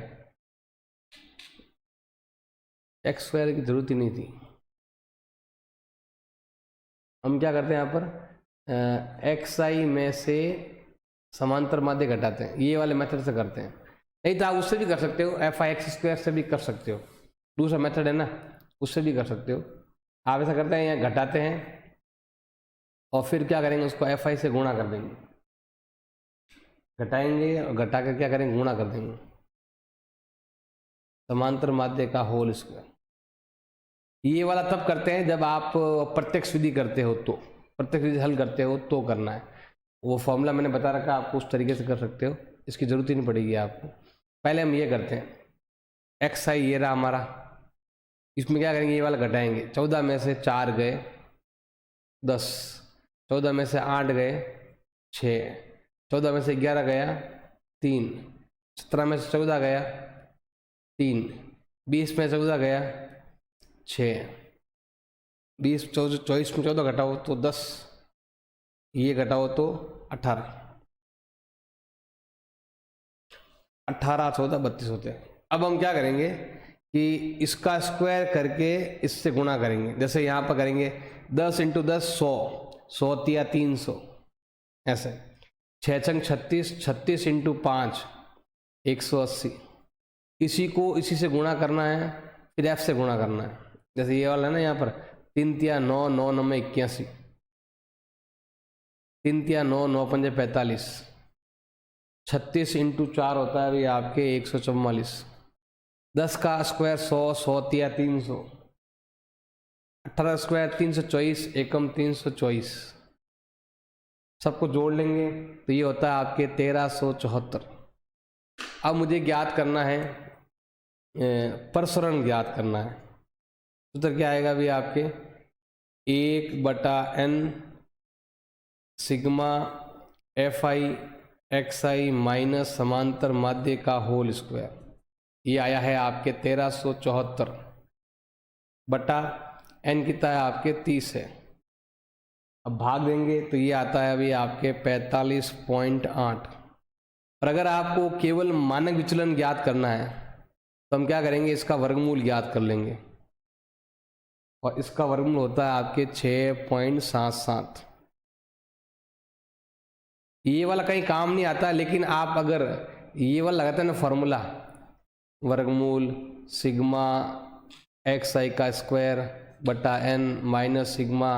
एक्स स्क्वायर की जरूरत ही नहीं थी। हम क्या करते हैं यहाँ पर, एक्स आई में से समांतर माध्य घटाते हैं, ये वाले मेथड से करते हैं। नहीं तो आप उससे भी कर सकते हो, एफ आई एक्स स्क्वायर से भी कर सकते हो, दूसरा मेथड है ना, उससे भी कर सकते हो। आप ऐसा करते हैं, यहाँ घटाते हैं और फिर क्या करेंगे, उसको एफ आई से गुणा कर देंगे। घटाएंगे और घटा कर क्या करेंगे, गुणा कर देंगे, समांतर माध्य का होल स्क्वायर। ये वाला तब करते हैं जब आप प्रत्यक्ष विधि करते हो, तो प्रत्यक्ष विधि हल करते हो तो करना है। वो फॉर्मूला मैंने बता रखा, आपको उस तरीके से कर सकते हो, इसकी ज़रूरत ही नहीं पड़ेगी आपको। पहले हम ये करते हैं, एक्स आई ये रहा हमारा, इसमें क्या करेंगे, ये वाला घटाएंगे। 14 में से 4 गए 10, 14 में से 8 गए 6, 14 में से 11 गया 3, 17 में से 14 गया 3, 20 में 14 गया 6, 20 24 में 14 घटाओ तो 10, ये घटाओ तो 18, 18 14 32 होते हैं। अब हम क्या करेंगे कि इसका स्क्वायर करके इससे गुणा करेंगे। जैसे यहाँ पर करेंगे 10 × 10 100, 100 तिया 300, ऐसे 6 छंग 36, 36 × 5 180। इसी को इसी से गुणा करना है, फिर एफ से गुणा करना है। जैसे ये वाला है ना, यहाँ पर 3 तिया 9, 9 9 में 81, 3 तिया 9, 9 पंजे 45, 36 × 4 होता है अभी आपके 144, 10 का स्क्वायर 100, 100 तिया 300, 18 स्क्वायर 324, एकम 324। सबको जोड़ लेंगे तो ये होता है आपके 1374। अब मुझे ज्ञात करना है, प्रसरण ज्ञात करना है। सूत्र क्या आएगा अभी आपके, 1/n sigma F I x I minus समांतर माध्य का होल स्क्वायर। ये आया है आपके 1374 बटा n कितना है आपके 30 है। अब भाग देंगे तो ये आता है अभी आपके 45.8। और अगर आपको केवल मानक विचलन ज्ञात करना है तो हम क्या करेंगे, इसका वर्गमूल ज्ञात कर लेंगे, और इसका वर्गमूल होता है आपके 6.77। ये वाला कहीं काम नहीं आता, लेकिन आप अगर ये वाला लगाते हैं ना फॉर्मूला, वर्गमूल सिग्मा एक्स आई का स्क्वायर बटा N minus sigma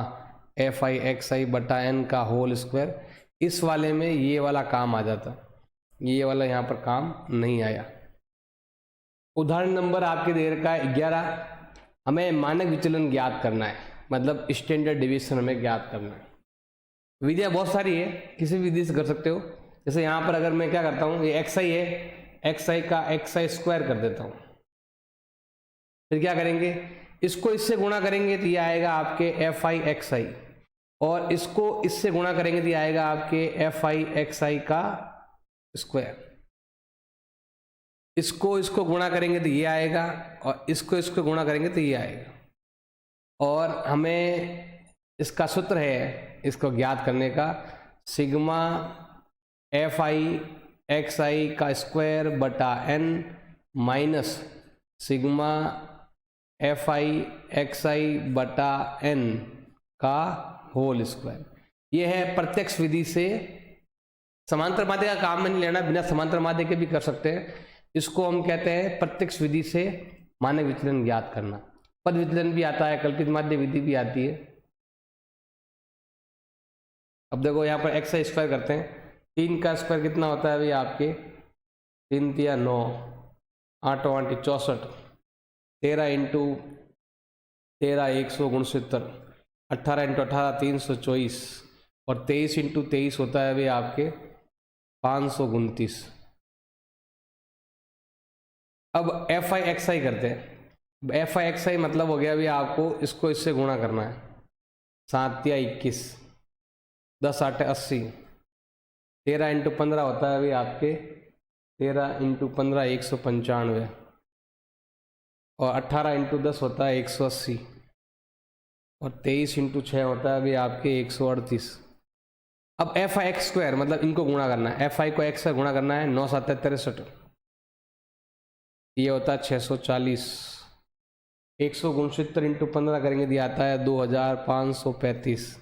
F I x i बटा एन का होल स्क्वायर, इस वाले में ये वाला काम आ जाता, ये वाला यहाँ पर काम नहीं आया। उदाहरण नंबर आपके दे रखा है 11। हमें मानक विचलन ज्ञात करना है, मतलब स्टैंडर्ड डिवीजन हमें ज्ञात करना है। विधियाँ बहुत सारी है, किसी भी विधि से कर सकते हो। जैसे यहाँ पर अगर मैं क्या करता हूँ, ये एक्स आई है, एक्स आई का एक्स आई स्क्वायर कर देता हूँ। फिर क्या करेंगे, इसको इससे गुणा करेंगे तो ये आएगा आपके एफ आई एक्स आई, और इसको इससे गुणा करेंगे तो ये आएगा आपके एफ आई एक्स आई का स्क्वायर। इसको इसको गुणा करेंगे तो ये आएगा, और इसको इसको गुणा करेंगे तो ये आएगा। और हमें इसका सूत्र है इसको ज्ञात करने का, sigma F I x i का स्क्वायर बटा N minus sigma F I x i बटा एन का होल स्क्वायर। ये है प्रत्यक्ष विधि से, समांतर माध्य का काम में नहीं लेना, बिना समांतर माध्य के भी कर सकते हैं। इसको हम कहते हैं प्रत्यक्ष विधि से मानक विचलन ज्ञात करना। पद विचलन भी आता है, कल्पित माध्य विधि भी आती है। अब देखो यहाँ पर एक्स स्क्वायर करते हैं, 3 का स्क्वायर कितना होता है भाई आपके, 3 तिया 9, 8 8 64, 13 इंटू 13 169, 18 इंटू 18 324 और 23 इंटू 23 होता है भाई आपके 529। अब एफ आई एक्स आई करते हैं। एफ आई एक्स आई मतलब हो गया भाई आपको इसको इससे गुणा करना है, 7 या 21, 10 8 80, 13 इंटू 15 होता है भाई आपके 13 इंटू 15 195 और 18 इंटू 10 होता है 180 और 23 इंटू 6 होता है भाई आपके 138। अब एफ आई एक्स स्क्वायर मतलब इनको गुणा करना है, एफ आई को एक्स से गुणा करना है, 9 7 63, ये होता है 640, 169 इंटू 15 करेंगे तो आता है 2535,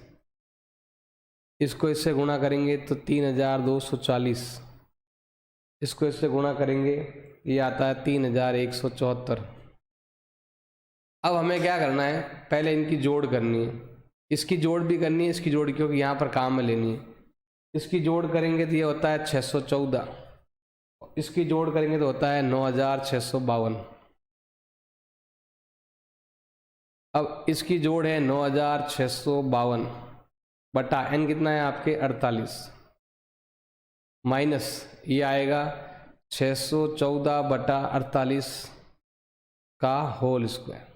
इसको इससे गुणा करेंगे तो 3240, इसको इससे गुणा करेंगे ये आता है 3174। अब हमें क्या करना है, पहले इनकी जोड़ करनी है, इसकी जोड़ भी करनी है, इसकी जोड़ क्योंकि यहाँ पर काम में लेनी है। इसकी जोड़ करेंगे तो ये होता है 614, इसकी जोड़ करेंगे तो होता है 9652। अब इसकी जोड़ है 9652 बटा n कितना है आपके 48 माइनस ये आएगा 614 बटा 48 का होल स्क्वायर।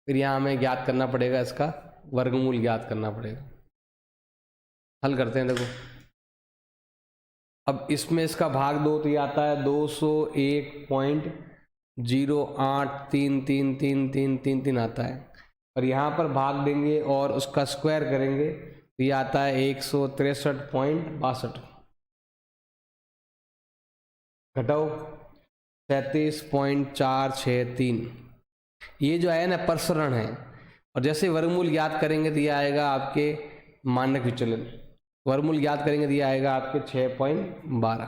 फिर यहाँ हमें ज्ञात करना पड़ेगा, इसका वर्गमूल ज्ञात करना पड़ेगा। हल करते हैं, देखो अब इसमें इसका भाग दो तो ये आता है 201.08333333 आता है, और यहाँ पर भाग देंगे और उसका स्क्वायर करेंगे तो ये आता है 163.62, घटाओ 37.463। ये जो है ना प्रसरण है, और जैसे वर्गमूल ज्ञात करेंगे तो ये आएगा आपके मानक विचलन, वर्गमूल ज्ञात करेंगे तो ये आएगा आपके 6.12।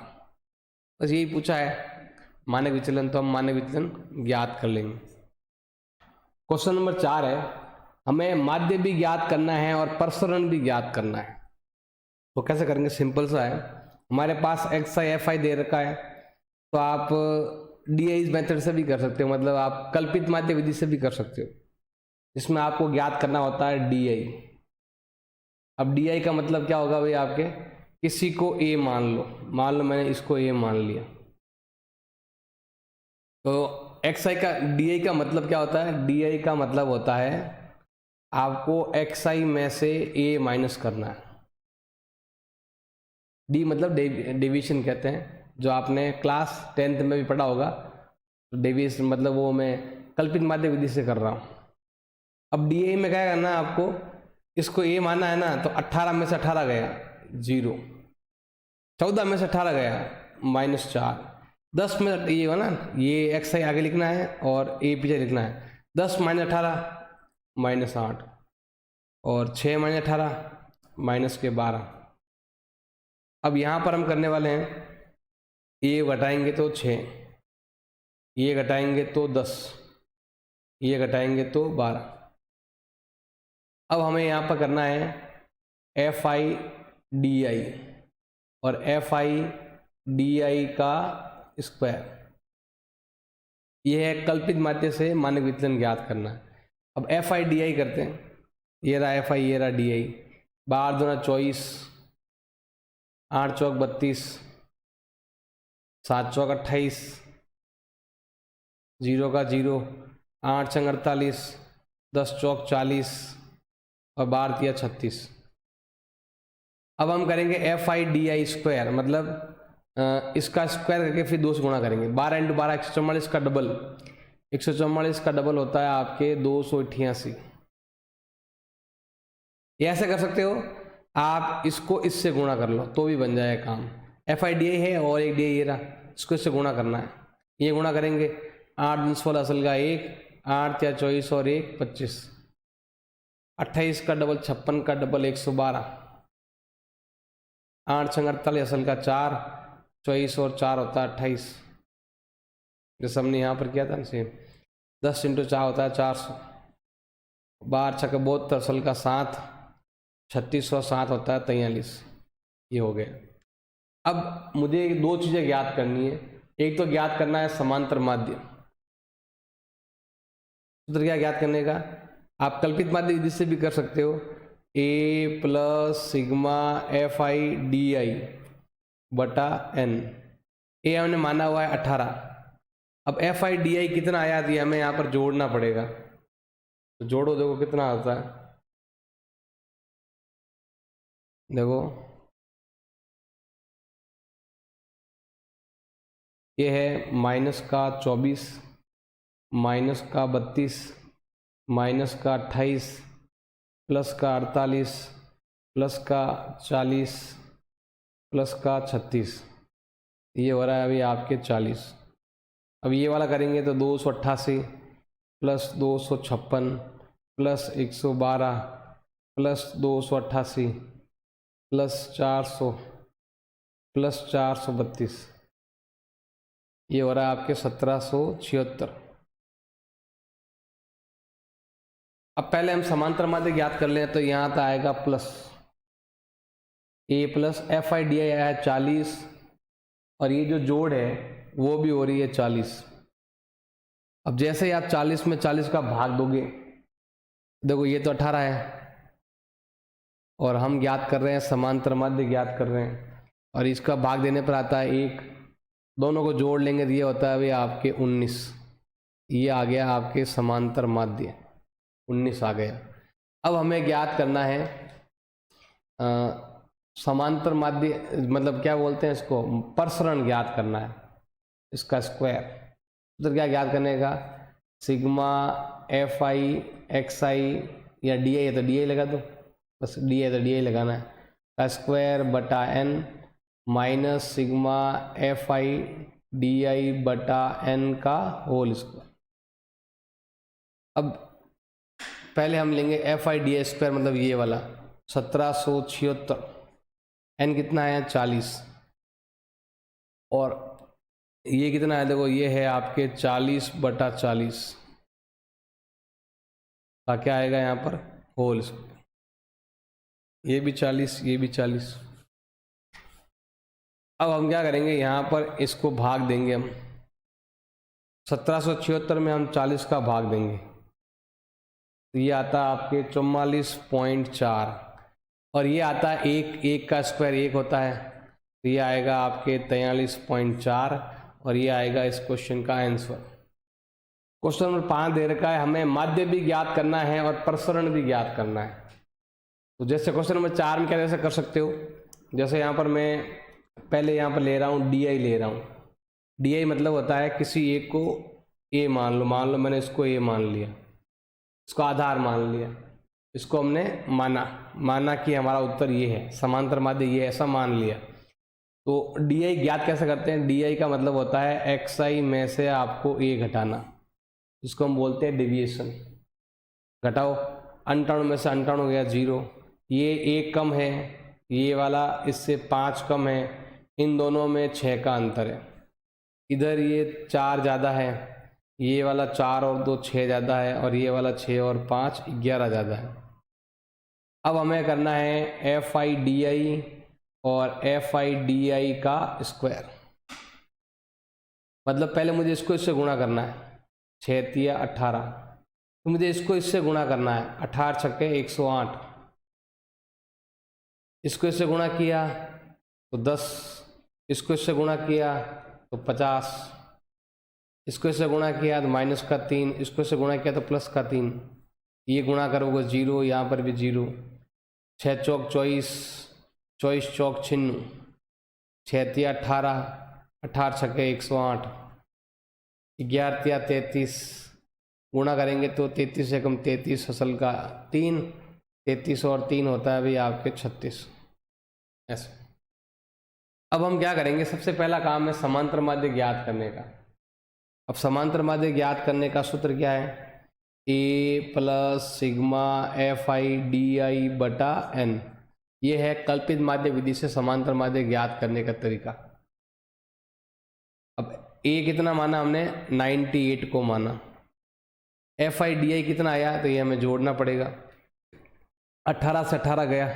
बस यही पूछा है मानक विचलन, तो हम मानक विचलन ज्ञात कर लेंगे। क्वेश्चन नंबर 4 है, हमें माध्य भी ज्ञात करना है और प्रसरण भी ज्ञात करना है। तो कैसे करेंगे, सिंपल सा है, हमारे पास एक्स आई एफ आई दे रखा है, तो आप डी आई मेथड से भी कर सकते हो, मतलब आप कल्पित माध्य विधि से भी कर सकते हो, जिसमें आपको ज्ञात करना होता है डी आई। अब डी आई का मतलब क्या होगा भाई आपके, किसी को ए मान लो मैंने इसको ए मान लिया, तो एक्स आई का डी आई का मतलब क्या होता है, डी आई का मतलब होता है आपको एक्स आई में से ए माइनस करना है। डी मतलब डेविएशन कहते हैं, जो आपने क्लास 10th में भी पढ़ा होगा, तो डेविएशन मतलब वो मैं कल्पित माध्य विधि से कर रहा हूँ। अब डी आई में क्या करना है आपको, इसको ए माना है ना, तो 18 में से 18 गया 0, 14 में से 18 गया -4, 10 में ये हो ना, ये एक्स आई आगे लिखना है और ए पीछे लिखना है, 10 - 18 -8 और 6 - 18 -12। अब यहाँ पर हम करने वाले हैं, ये घटाएंगे तो 6, ये घटाएंगे तो 10, ये घटाएंगे तो 12। अब हमें यहाँ पर करना है एफ आई डी आई, और एफ आई डी आई का स्क्वायर, ये है कल्पित माध्य से मानक विचलन ज्ञात करना है। अब एफ आई डी आई करते हैं, ये रहा एफ आई, ये रहा डी आई, 12 दूना 24, 8 चौक 32, 7 चौक 28, 0 का 0, 8 छंग 48, 10 चौक 40 और 12 तिया 36। अब हम करेंगे F I D I square, मतलब इसका स्क्वायर करके फिर 2 से गुणा करेंगे। 12 × 12 144 का डबल, 144 का डबल होता है आपके 288। ये ऐसे कर सकते हो, आप इसको इससे गुणा कर लो तो भी बन जाएगा काम। एफ आई डी आई है और एक डी आई ये रहा, इसको इससे गुणा करना है, ये गुणा करेंगे 8 × 16 असल का 1, 8 × 24 और 1 25, 28 का डबल 56 का डबल 112, 8 छंग 48 असल का 4, 24 और 4 होता है 28, जैसे हमने यहाँ पर किया था ना सेम। 10 × 4 होता है 400, 12 छक्के 72 असल का 7, 36 और 7 होता है 43। ये हो गया। अब मुझे दो चीज़ें ज्ञात करनी है। एक तो ज्ञात करना है समांतर माध्य। सूत्र क्या ज्ञात करने का? आप कल्पित माध्य विधि से भी कर सकते हो। A + सिग्मा FI/DI बटा n। ए हमने माना हुआ है 18। अब FI/DI कितना आया दिया, हमें यहाँ पर जोड़ना पड़ेगा। तो जोड़ो, देखो कितना आता है। देखो ये है -24, -32, -28, +48, +40, +36। ये हो रहा है अभी आपके 40। अब ये वाला करेंगे तो 288 + 256 + 112 + 288 + 400 + 432। ये हो रहा है आपके 1776। अब पहले हम समांतर माध्य ज्ञात कर लें, तो यहाँ तो आएगा प्लस A + FI/DI आया है 40, और ये जो जोड़ है वो भी हो रही है 40। अब जैसे ही आप 40 में 40 का भाग दोगे, देखो ये तो 18 है, और हम ज्ञात कर रहे हैं समांतर माध्य ज्ञात कर रहे हैं, और इसका भाग देने पर आता है 1। दोनों को जोड़ लेंगे तो ये होता है अभी आपके 19। ये आ गया आपके समांतर माध्य, 19 आ गया। अब हमें ज्ञात करना है समांतर माध्य, मतलब क्या बोलते हैं इसको, प्रसरण ज्ञात करना है, इसका स्क्वायर। तो क्या ज्ञात करने का? सिग्मा FI XI या DI है तो DI लगा दो, बस DI है तो DI लगाना है, का स्क्वायर बटा n माइनस सिग्मा FI/DI बटा n का होल स्क्वायर। अब पहले हम लेंगे FI/DI स्क्वायर, मतलब ये वाला 1776। n कितना है? 40। और ये कितना है? देखो ये है आपके 40/40 का क्या आएगा यहाँ पर? Whole square. ये भी 40, ये भी 40। अब हम क्या करेंगे, यहाँ पर इसको भाग देंगे हम। 1776 में हम 40 का भाग देंगे, तो ये आता है आपके 44.4, और ये आता है 1 का स्क्वायर 1 होता है, तो ये आएगा आपके 43.4, और ये आएगा इस क्वेश्चन का आंसर। क्वेश्चन नंबर 5 दे रखा है, हमें माध्य भी ज्ञात करना है और प्रसरण भी ज्ञात करना है। तो जैसे क्वेश्चन नंबर 4 में क्या जैसे कर सकते हो, जैसे यहाँ पर मैं पहले यहाँ पर ले रहा हूँ DI ले रहा हूँ। DI मतलब होता है किसी एक को A मान लो मैंने इसको A मान लिया, इसको आधार मान लिया, इसको हमने माना कि हमारा उत्तर ये है, समांतर माध्य ये ऐसा मान लिया। तो DI ज्ञात कैसे करते हैं? DI का मतलब होता है XI में से आपको A घटाना, इसको हम बोलते हैं डेविएशन। घटाओ, 98 में से 98 गया 0, ये 1 कम है, ये वाला इससे 5 कम है, इन दोनों में 6 का अंतर है। इधर ये 4 ज़्यादा है, ये वाला 4 और 2 6 ज़्यादा है, और ये वाला 6 और 5 11 ज़्यादा है। अब हमें करना है FI/DI और FI/DI का स्क्वायर, मतलब पहले मुझे इसको इससे गुणा करना है, 6 तिया 18, तो मुझे इसको इससे गुणा करना है, 18 छक्के 108। इसको इससे गुणा किया तो 10, इसको इससे गुणा किया तो 50, इसको इससे गुणा किया तो -3, इसको इससे गुणा किया तो +3। ये गुणा करोगे 0, यहाँ पर भी 0, 6 चौक 24, 24 चौक 96, 6 तिया 18, 18 छक्के 108, 11 तिया 33, गुणा करेंगे तो 33 से कम 33 असल का 3, 33 और 3 होता है अभी आपके 36। ऐसे अब हम क्या करेंगे, सबसे पहला काम है समांतर माध्य ज्ञात करने का। अब समांतर माध्य ज्ञात करने का सूत्र क्या है? A + सिग्मा FI/DI बटा n। ये है कल्पित माध्य विधि से समांतर माध्य ज्ञात करने का तरीका। अब ए कितना माना हमने, 98 को माना। एफ आई डी आई कितना आया, तो ये हमें जोड़ना पड़ेगा। 18 से 18 गया,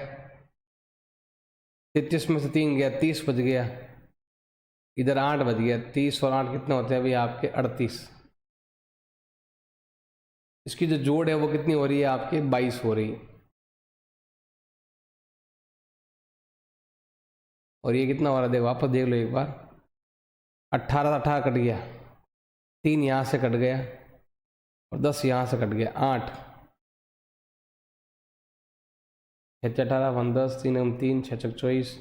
33 में से 3 गया, 30 बच गया, इधर 8 बच गया। 30 और 8 कितने होते हैं अभी आपके, 38। इसकी जो जोड़ है वो कितनी हो रही है आपके, 22 हो रही है। और ये कितना हो रहा है, देखो वापस देख लो एक बार। 18 18 कट गया, 3 यहाँ से कट गया और 10 यहाँ से कट गया, 8 6 18 1 10 3 3 6 24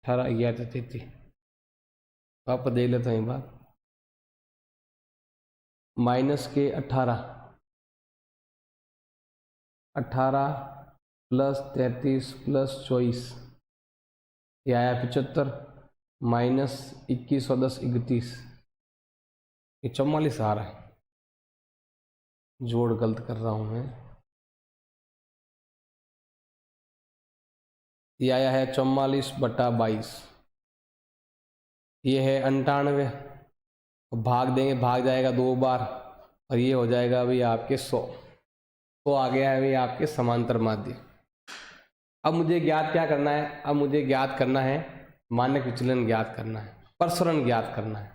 18 11 33। वापस देख लेते हैं एक बार। माइनस के 18 प्लस 33 प्लस 24, ये आया 75, माइनस 21 और 10 31, ये 44 आ रहा है। जोड़ गलत कर रहा हूँ मैं, ये आया है 44/22, ये है 98। भाग देंगे, भाग जाएगा 2 बार और ये हो जाएगा अभी आपके 100। तो आ गया है अभी आपके समांतर माध्य। अब मुझे ज्ञात क्या करना है, अब मुझे ज्ञात करना है मानक विचलन ज्ञात करना है, प्रसरण ज्ञात करना है।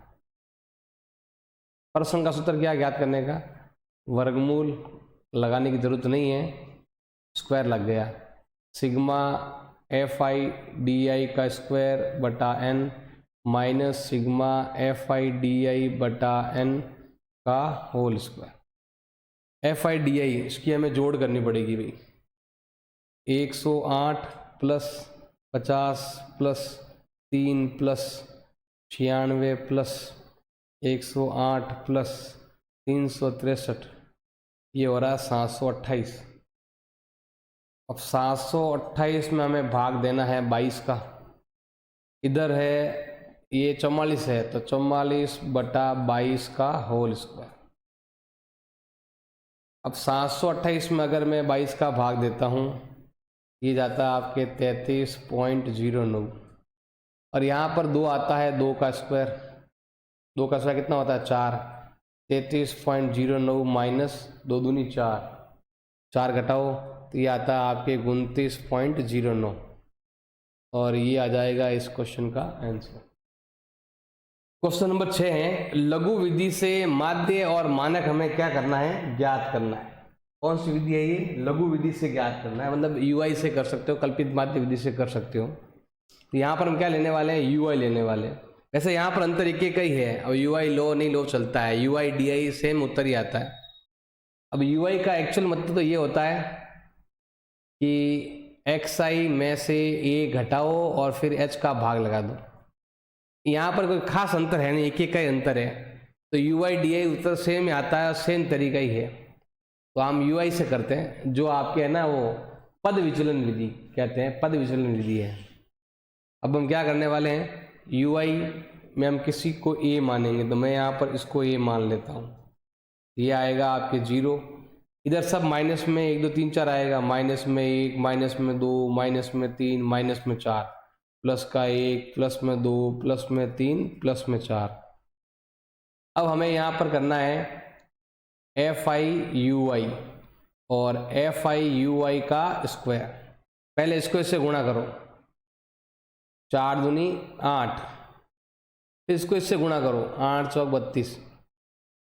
प्रसरण का सूत्र क्या ज्ञात करने का, वर्गमूल लगाने की जरूरत नहीं है, स्क्वायर लग गया। Sigma F I D I का स्क्वायर बटा N minus sigma F I D I बटा एन का whole square. F I D I इसकी हमें जोड़ करनी पड़ेगी भाई। 108 plus 50 plus 3 plus 96 plus 108 plus 363, ये हो रहा है 728। अब 728 में हमें भाग देना है 22 का। इधर है ये 44 है, तो 44/22 का होल स्क्वायर। अब 728 में अगर मैं 22 का भाग देता हूँ, ये जाता है आपके 33.09 और यहाँ पर 2 आता है, 2 का स्क्वायर। 2 का स्क्वायर कितना होता है, 4। 33.09 माइनस 2 दूनी 4, 4 घटाओ तो ये आता है आपके 29.09 और ये आ जाएगा इस क्वेश्चन का आंसर। क्वेश्चन नंबर 6 है, लघु विधि से माध्य और मानक हमें क्या करना है, ज्ञात करना है। कौन सी विधि है ये, लघु विधि से ज्ञात करना है, मतलब यूआई से कर सकते हो, कल्पित माध्य विधि से कर सकते हो। तो यहाँ पर हम क्या लेने वाले हैं, यूआई लेने वाले हैं। वैसे यहाँ पर अंतर एक ही है, और यूआई लो नहीं लो चलता है, यूआई डीआई सेम उत्तर ही आता है। अब यूआई का एक्चुअल मतलब तो ये होता है कि एक्स आई में से ए घटाओ और फिर एच का भाग लगा दो। यहाँ पर कोई खास अंतर है नहीं, एक का ही अंतर है। तो यू आई डी आई उत्तर सेम ही आता है, सेम तरीका ही है। तो हम यू आई से करते हैं, जो आपके है ना वो पद विचलन विधि कहते हैं, पद विचलन विधि है। अब हम क्या करने वाले हैं, यू आई में हम किसी को ए मानेंगे, तो मैं यहाँ पर इसको ए मान लेता हूँ। ये आएगा आपके 0, इधर सब माइनस में 1 2 3 4 आएगा, माइनस में 1 माइनस में 2 माइनस में 3 माइनस में 4, प्लस का 1 प्लस में 2 प्लस में 3 प्लस में 4। अब हमें यहाँ पर करना है एफ आई यू आई और एफ आई यू आई का स्क्वायर। पहले इसको इससे गुणा करो, 4 दूनी 8, फिर इसको इससे गुणा करो, 8 चौक 32,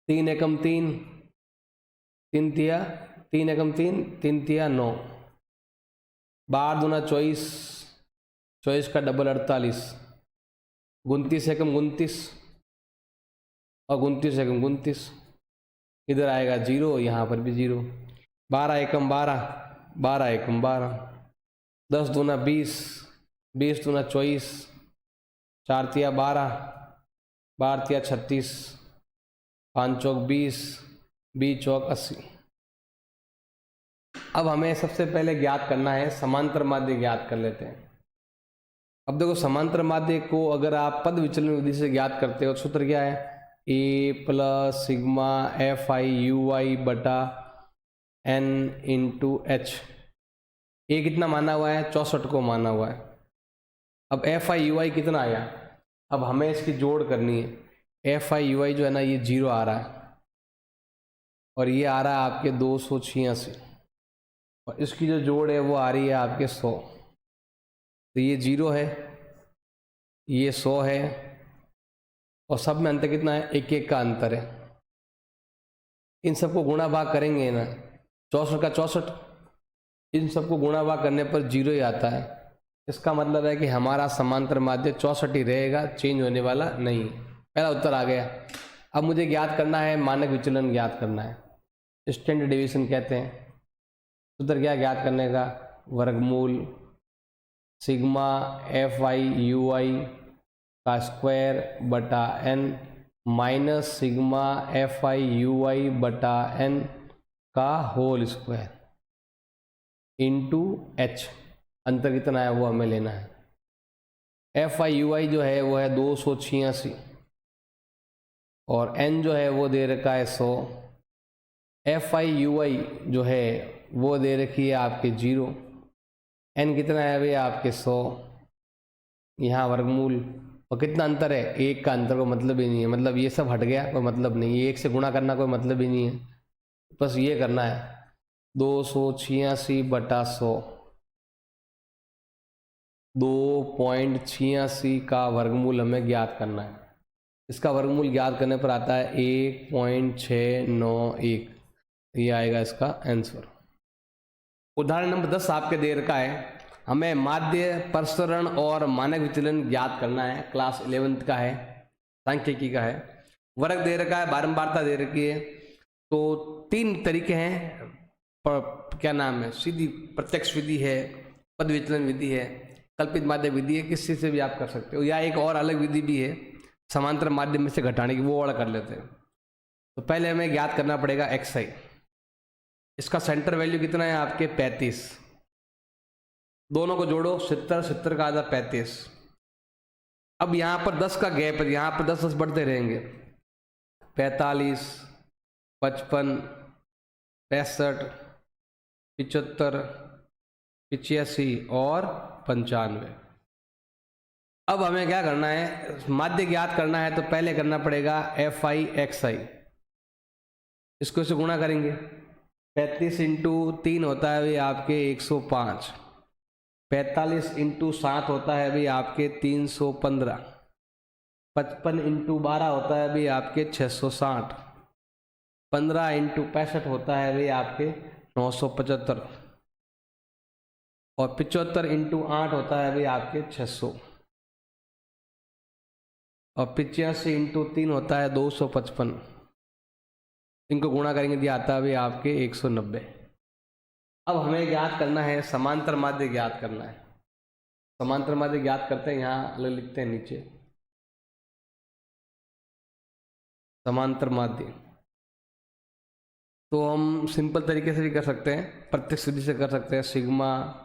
3 एकम 3, 3 तिया 3 एकम 3, 3 तिया 9, 12 दूना 24, 24 का डबल 48, 29 एकम 29 और 29 एकम 29, इधर आएगा 0, यहाँ पर भी 0, 12 एकम 12, 12 एकम 12, 10 दूना 20, 20 दूना 24, 4 तिया 12, 12 तिया 36, 5 चौक 20, 20 चौक 80। अब हमें सबसे पहले ज्ञात करना है समांतर माध्य, ज्ञात कर लेते हैं। अब देखो समांतर माध्य को अगर आप पद विचलन विधि से ज्ञात करते हो, सूत्र क्या है, a plus sigma F i u i बटा एन इंटू एच। ए कितना माना हुआ है, 64 को माना हुआ है। अब एफ आई यू आई कितना आया, अब हमें इसकी जोड़ करनी है। एफ आई यू आई जो है ना ये 0 आ रहा है और ये आ रहा है आपके 286 और इसकी जो जोड़ है वो आ रही है आपके 100। तो ये 0 है, ये 100 है और सब में अंतर कितना है, 1 का अंतर है। इन सबको गुणा भाग करेंगे ना, 64 का 64, इन सबको गुणा भाग करने पर 0 ही आता है। इसका मतलब है कि हमारा समांतर माध्य 64 ही रहेगा, चेंज होने वाला नहीं। पहला उत्तर आ गया। अब मुझे ज्ञात करना है मानक विचलन ज्ञात करना है, स्टैंडर्ड डेविएशन कहते हैं। सूत्र क्या ज्ञात करने का, वर्गमूल sigma F i u i का स्क्वायर बटा N minus sigma F i u i बटा एन का होल स्क्वायर इंटू एच। अंतर कितना है वो हमें लेना है। एफ आई यू आई जो है वो है 286 और एन जो है वो दे रखा है 100। एफ आई यू आई जो है वो दे रखी है आपके 0, एन कितना है भाई आपके 100, यहाँ वर्गमूल और कितना अंतर है, 1 का अंतर, को मतलब ही नहीं है, मतलब ये सब हट गया, कोई मतलब नहीं, ये 1 से गुणा करना कोई मतलब ही नहीं है, बस ये करना है 286 बटा 100, 2.86 का वर्गमूल हमें ज्ञात करना है। इसका वर्गमूल ज्ञात करने पर आता है 1.691, ये आएगा इसका आंसर। उदाहरण नंबर 10 आपके दे रखा है, हमें माध्य प्रसरण और मानक विचलन ज्ञात करना है, क्लास 11th का है, सांख्यिकी का है। वर्ग दे रखा है, बारंबारता दे रखी है। तो 3 तरीके हैं, क्या नाम है, सीधी प्रत्यक्ष विधि है, पद विचलन विधि है, कल्पित माध्य विधि है, किसी से भी आप कर सकते हो, या एक और अलग विधि भी है समांतर माध्यम में से घटाने की, वो और कर लेते हैं। तो पहले हमें ज्ञात करना पड़ेगा एक्स आई। इसका सेंटर वैल्यू कितना है आपके 35, दोनों को जोड़ो 70, 70 का आधा 35। अब यहाँ पर 10 का गैप है, यहाँ पर 10 बढ़ते रहेंगे, 45, 55, 65, 75, 85 और 95। अब हमें क्या करना है, माध्य ज्ञात करना है, तो पहले करना पड़ेगा एफ आई एक्स आई, इसको इससे गुणा करेंगे। 35 इंटू 3 होता है भाई आपके 105, 45 इंटू 7 होता है भाई आपके 315, 55 इंटू 12 होता है भाई आपके 660, 15 इंटू 65 होता है भाई आपके 975 और 75 इंटू 8 होता है भाई आपके 600 और 85 इंटू 3 होता है 255। इनको गुणा करेंगे दिया आता है भाई आपके 190। अब हमें ज्ञात करना है समांतर माध्य ज्ञात करना है। समांतर माध्य ज्ञात करते हैं, यहाँ लिखते हैं नीचे समांतर माध्य। तो हम सिंपल तरीके से भी कर सकते हैं, प्रत्यक्ष विधि से कर सकते हैं, sigma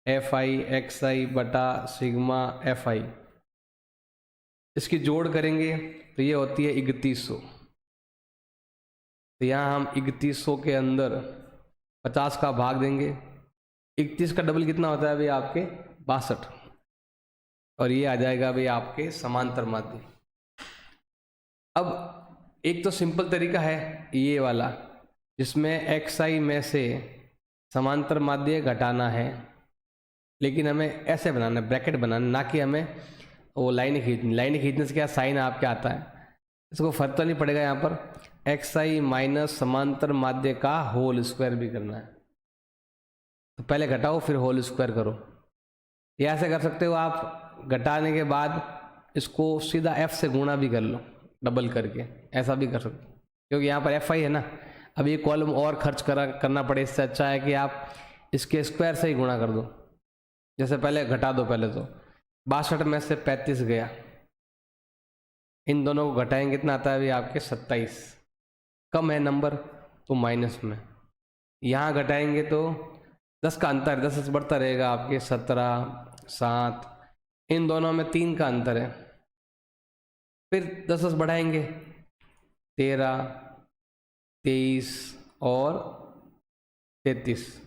F I x i बटा सिग्मा एफ आई, इसकी जोड़ करेंगे तो ये होती है 3100। तो यहाँ हम 3100 के अंदर 50 का भाग देंगे। 31 का डबल कितना होता है भाई आपके 62 और ये आ जाएगा भाई आपके समांतर माध्य। अब एक तो सिंपल तरीका है ये वाला, जिसमें एक्स आई में से समांतर माध्य घटाना है, लेकिन हमें ऐसे बनाना है, ब्रैकेट बनाना, ना कि हमें वो लाइन खींचनी। लाइन खींचने से क्या साइन आपके आता है, इसको फर्क तो नहीं पड़ेगा। यहाँ पर एक्स आई माइनस समांतर माध्य का होल स्क्वायर भी करना है, तो पहले घटाओ फिर होल स्क्वायर करो। ये ऐसे कर सकते हो आप, घटाने के बाद इसको सीधा एफ से गुणा भी कर लो डबल करके, ऐसा भी कर सकते हो, क्योंकि यहाँ पर एफ आई है ना। अब ये कॉलम और खर्च करना पड़े, इससे अच्छा है कि आप इसके स्क्वायर से ही गुणा कर दो। जैसे पहले घटा दो, पहले तो 62 में से 35 गया, इन दोनों को घटाएंगे कितना आता है भाई आपके 27, कम है नंबर तो माइनस में, यहाँ घटाएंगे तो 10 का अंतर, 10 से बढ़ता रहेगा आपके 17, 7, इन दोनों में 3 का अंतर है, फिर 10 बढ़ाएंगे 13, 23 और 33।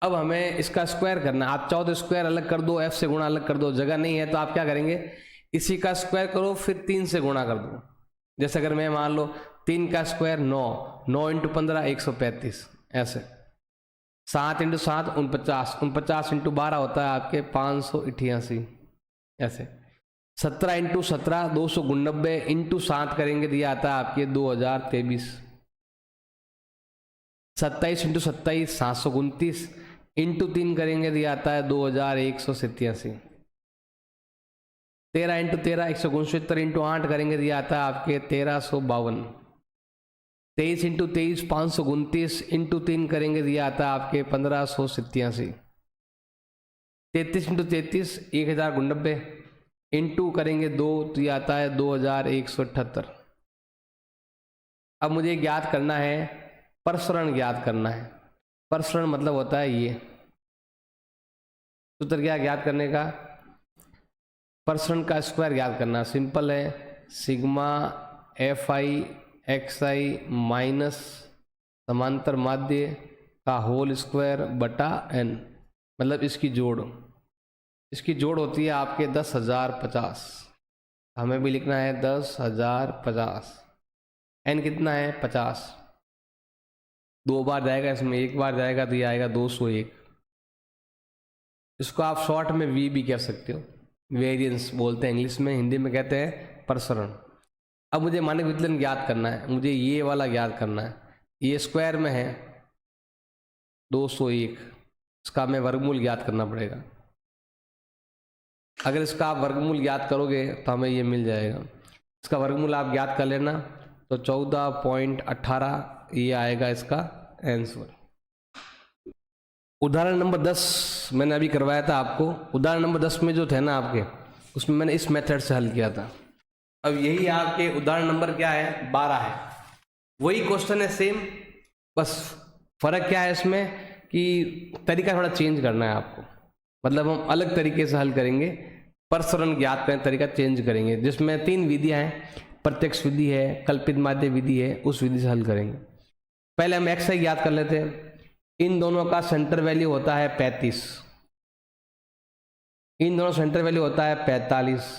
अब हमें इसका स्क्वायर करना है। आप चाहो तो स्क्वायर अलग कर दो, एफ से गुणा अलग कर दो, जगह नहीं है तो आप क्या करेंगे, इसी का स्क्वायर करो फिर 3 से गुणा कर दो। जैसे अगर मैं मान लो 3 का स्क्वायर 9, 9 इंटू 15 135, ऐसे 7 इंटू 7 49, 49 इंटू 12 होता है आपके 588, ऐसे 17 इंटू 17 299 इंटू 7 करेंगे दिया आता है आपके 2023, 27 इंटू 27 729 इंटू 3 करेंगे दिया आता है 2187, 13 इंटू 13 169 इंटू 8 करेंगे दिया आता है आपके 1352, 23 इंटू 23 529 इंटू 3 करेंगे दिया आता है आपके 1587, 33 इंटू 33 1099 इंटू करेंगे 2 तो ये आता है 2178। अब मुझे ज्ञात करना है प्रसरण, ज्ञात करना है। प्रसरण मतलब होता है ये सूत्र क्या ज्ञात करने का, प्रसरण का स्क्वायर ज्ञात करना। सिंपल है, sigma F I x I minus समांतर माध्य का होल स्क्वायर बटा एन, मतलब इसकी जोड़, इसकी जोड़ होती है आपके 10,050, हमें भी लिखना है 10,050, एन कितना है 50, 2 बार जाएगा इसमें, 1 बार जाएगा तो ये आएगा 201। इसको आप शॉर्ट में वी भी कह सकते हो, वेरिएंस बोलते हैं इंग्लिश में, हिंदी में कहते हैं प्रसरण। अब मुझे मानक विचलन ज्ञात करना है, मुझे ये वाला ज्ञात करना है, ये स्क्वायर में है 201, इसका हमें वर्गमूल ज्ञात करना पड़ेगा। अगर इसका आप वर्गमूल ज्ञात करोगे तो हमें ये मिल जाएगा, इसका वर्गमूल आप ज्ञात कर लेना तो 14.18 ये आएगा इसका आंसर। उदाहरण नंबर 10 मैंने अभी करवाया था आपको, उदाहरण नंबर 10 में जो थे ना आपके, उसमें मैंने इस मेथड से हल किया था। अब यही आपके उदाहरण नंबर क्या है 12 है, वही क्वेश्चन है सेम, बस फर्क क्या है इसमें कि तरीका थोड़ा चेंज करना है आपको, मतलब हम अलग तरीके से हल करेंगे, प्रसरण ज्ञात करने तरीका चेंज करेंगे, जिसमें 3 विधियां हैं, प्रत्यक्ष विधि है, कल्पित माध्य विधि है, उस विधि से हल करेंगे। पहले हम एक्स आई ज्ञात कर लेते हैं। इन दोनों का सेंटर वैल्यू होता है 35, इन दोनों सेंटर वैल्यू होता है 45,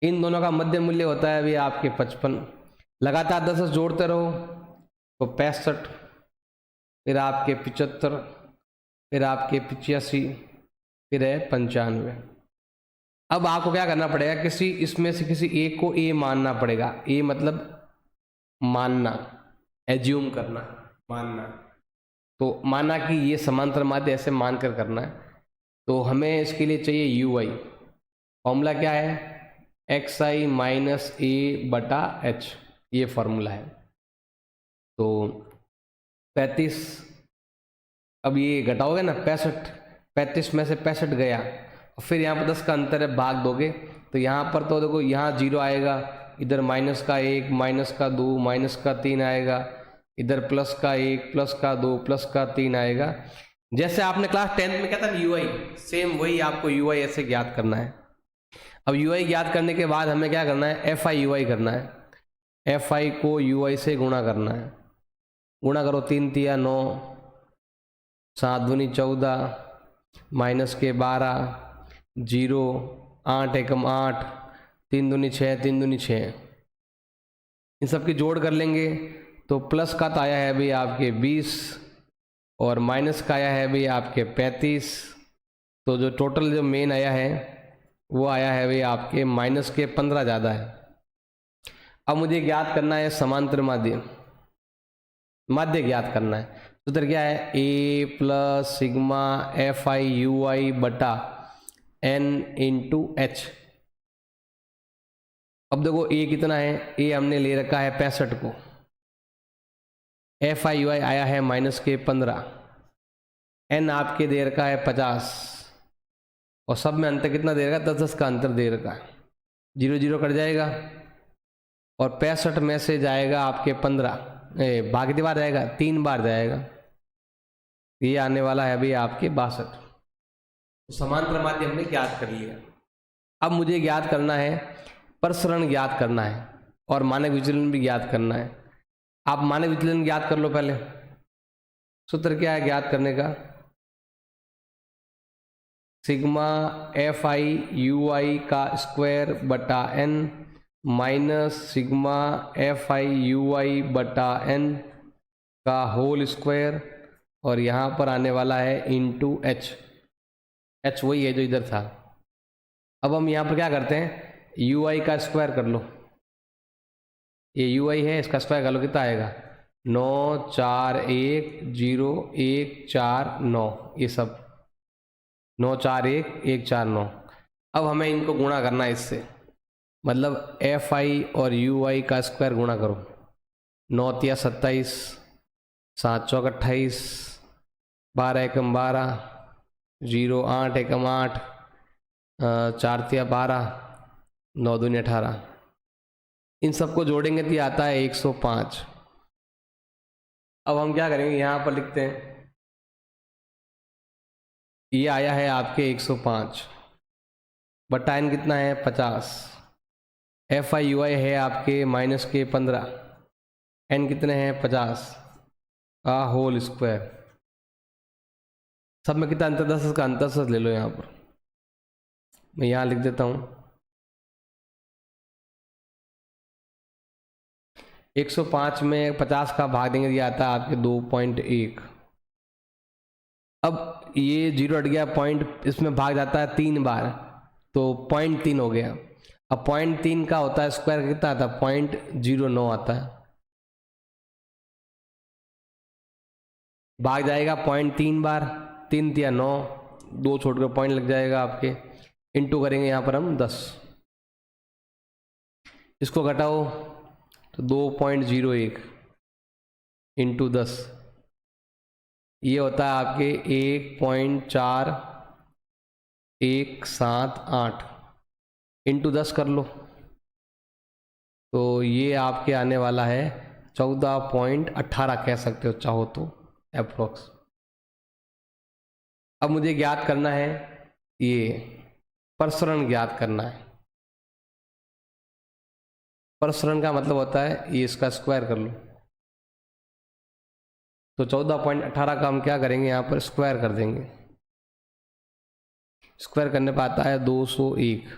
इन दोनों का मध्य मूल्य होता है अभी आपके 55। लगातार 10 जोड़ते रहो तो 65, फिर आपके 75, फिर आपके 85, फिर है 95। अब आपको क्या करना पड़ेगा, किसी इसमें से किसी एक को ए मानना पड़ेगा। ए मतलब मानना, एज्यूम करना, मानना। तो माना कि ये समांतर माध्य ऐसे मानकर करना है, तो हमें इसके लिए चाहिए यू आई। फॉर्मूला क्या है, एक्स आई माइनस ए बटा एच, ये फॉर्मूला है। तो 35, अब ये घटाओगे ना 65, 35 में से 65 गया, और फिर यहाँ पर 10 का अंतर है, भाग दोगे तो यहाँ पर तो देखो यहाँ 0 आएगा, इधर माइनस का 1, माइनस का 2, माइनस का 3 आएगा, इधर प्लस का 1, प्लस का 2, प्लस का 3 आएगा। जैसे आपने क्लास 10th में क्या था यू आई, सेम वही आपको यू आई ऐसे ज्ञात करना है। अब यू आई ज्ञात करने के बाद हमें क्या करना है, एफ आई यू आई करना है। एफ आई को यू आई से गुणा करना है, गुणा करो 3 तिया 9, 7 दूनी 14, माइनस के 12, 0, 8 एकम 8, 3 दूनी 6, 3 दूनी 6, इन सब की जोड़ कर लेंगे तो प्लस का तो आया है भाई आपके 20 और माइनस का आया है भाई आपके 35, तो जो टोटल जो मेन आया है वो आया है भाई आपके माइनस के 15 ज़्यादा है। अब मुझे ज्ञात करना है समांतर माध्य, माध्य ज्ञात करना है। सूत्र क्या है, a plus sigma F i u i बटा एन इंटू एच। अब देखो ए कितना है, ए हमने ले रखा है 65 को, एफ आई यू आई आया है माइनस के 15, एन आपके दे रखा है 50, और सब में अंतर कितना दे रखा है, 10 का अंतर दे रखा है, 0 0 कट जाएगा, और 65 में से जाएगा आपके 15, भाग कितनी बार जाएगा, 3 बार जाएगा, ये आने वाला है अभी आपके 62। तो समांतर माध्य हमने ज्ञात कर लिया। अब मुझे ज्ञात करना है प्रसरण, ज्ञात करना है, और मानक विचलन भी ज्ञात करना है। आप मानक विचलन ज्ञात कर लो पहले। सूत्र क्या है ज्ञात करने का, sigma F i u i का स्क्वायर बटा N minus sigma F i u i बटा एन का होल स्क्वायर, और यहाँ पर आने वाला है इंटू एच। एच वही है जो इधर था। अब हम यहाँ पर क्या करते हैं, यू आई का स्क्वायर कर लो। ये यू आई है, इसका स्क्वायर कर लो, कितना आएगा 9 4 1 0 1 4 9, ये सब 9 4 1 1 4 9। अब हमें इनको गुणा करना है इससे, मतलब एफ आई और यू आई का स्क्वायर गुणा करो। 9 तिया 27, 7 चौक 28, 12 एकम 12, 0 8 एकम 8, 4 तिया 12, 9 दूनी 18। इन सबको जोड़ेंगे तो ये आता है 105। अब हम क्या करेंगे, यहाँ पर लिखते हैं, ये आया है आपके 105 बटा एन कितना है 50। एफ आई यू आई है आपके माइनस के 15, एन कितने हैं 50 का होल स्क्वायर। सब में कितना अंतर 10 का अंतर ले लो। यहाँ पर मैं यहाँ लिख देता हूँ 105 में 50 का भाग देंगे, ये आता है आपके 2.1। अब ये 0 हट गया, पॉइंट इसमें भाग जाता है 3 बार, तो 0.3 हो गया। अब 0.3 का होता है स्क्वायर कितना आता है 0.09 आता है। भाग जाएगा 0.3 बार, 3 तिया 9, 2 छोड़ कर पॉइंट लग जाएगा आपके। इंटू करेंगे यहाँ पर हम 10, इसको घटाओ तो 2.01 इंटू 10, ये होता है आपके 1.4178 इंटू 10 कर लो, तो ये आपके आने वाला है 14.18 कह सकते हो चाहो तो अप्रोक्स। अब मुझे ज्ञात करना है, ये प्रसरण ज्ञात करना है। प्रसरण का मतलब होता है ये इसका स्क्वायर कर लो, तो 14.18 का हम क्या करेंगे, यहाँ पर स्क्वायर कर देंगे। स्क्वायर करने पर आता है 201।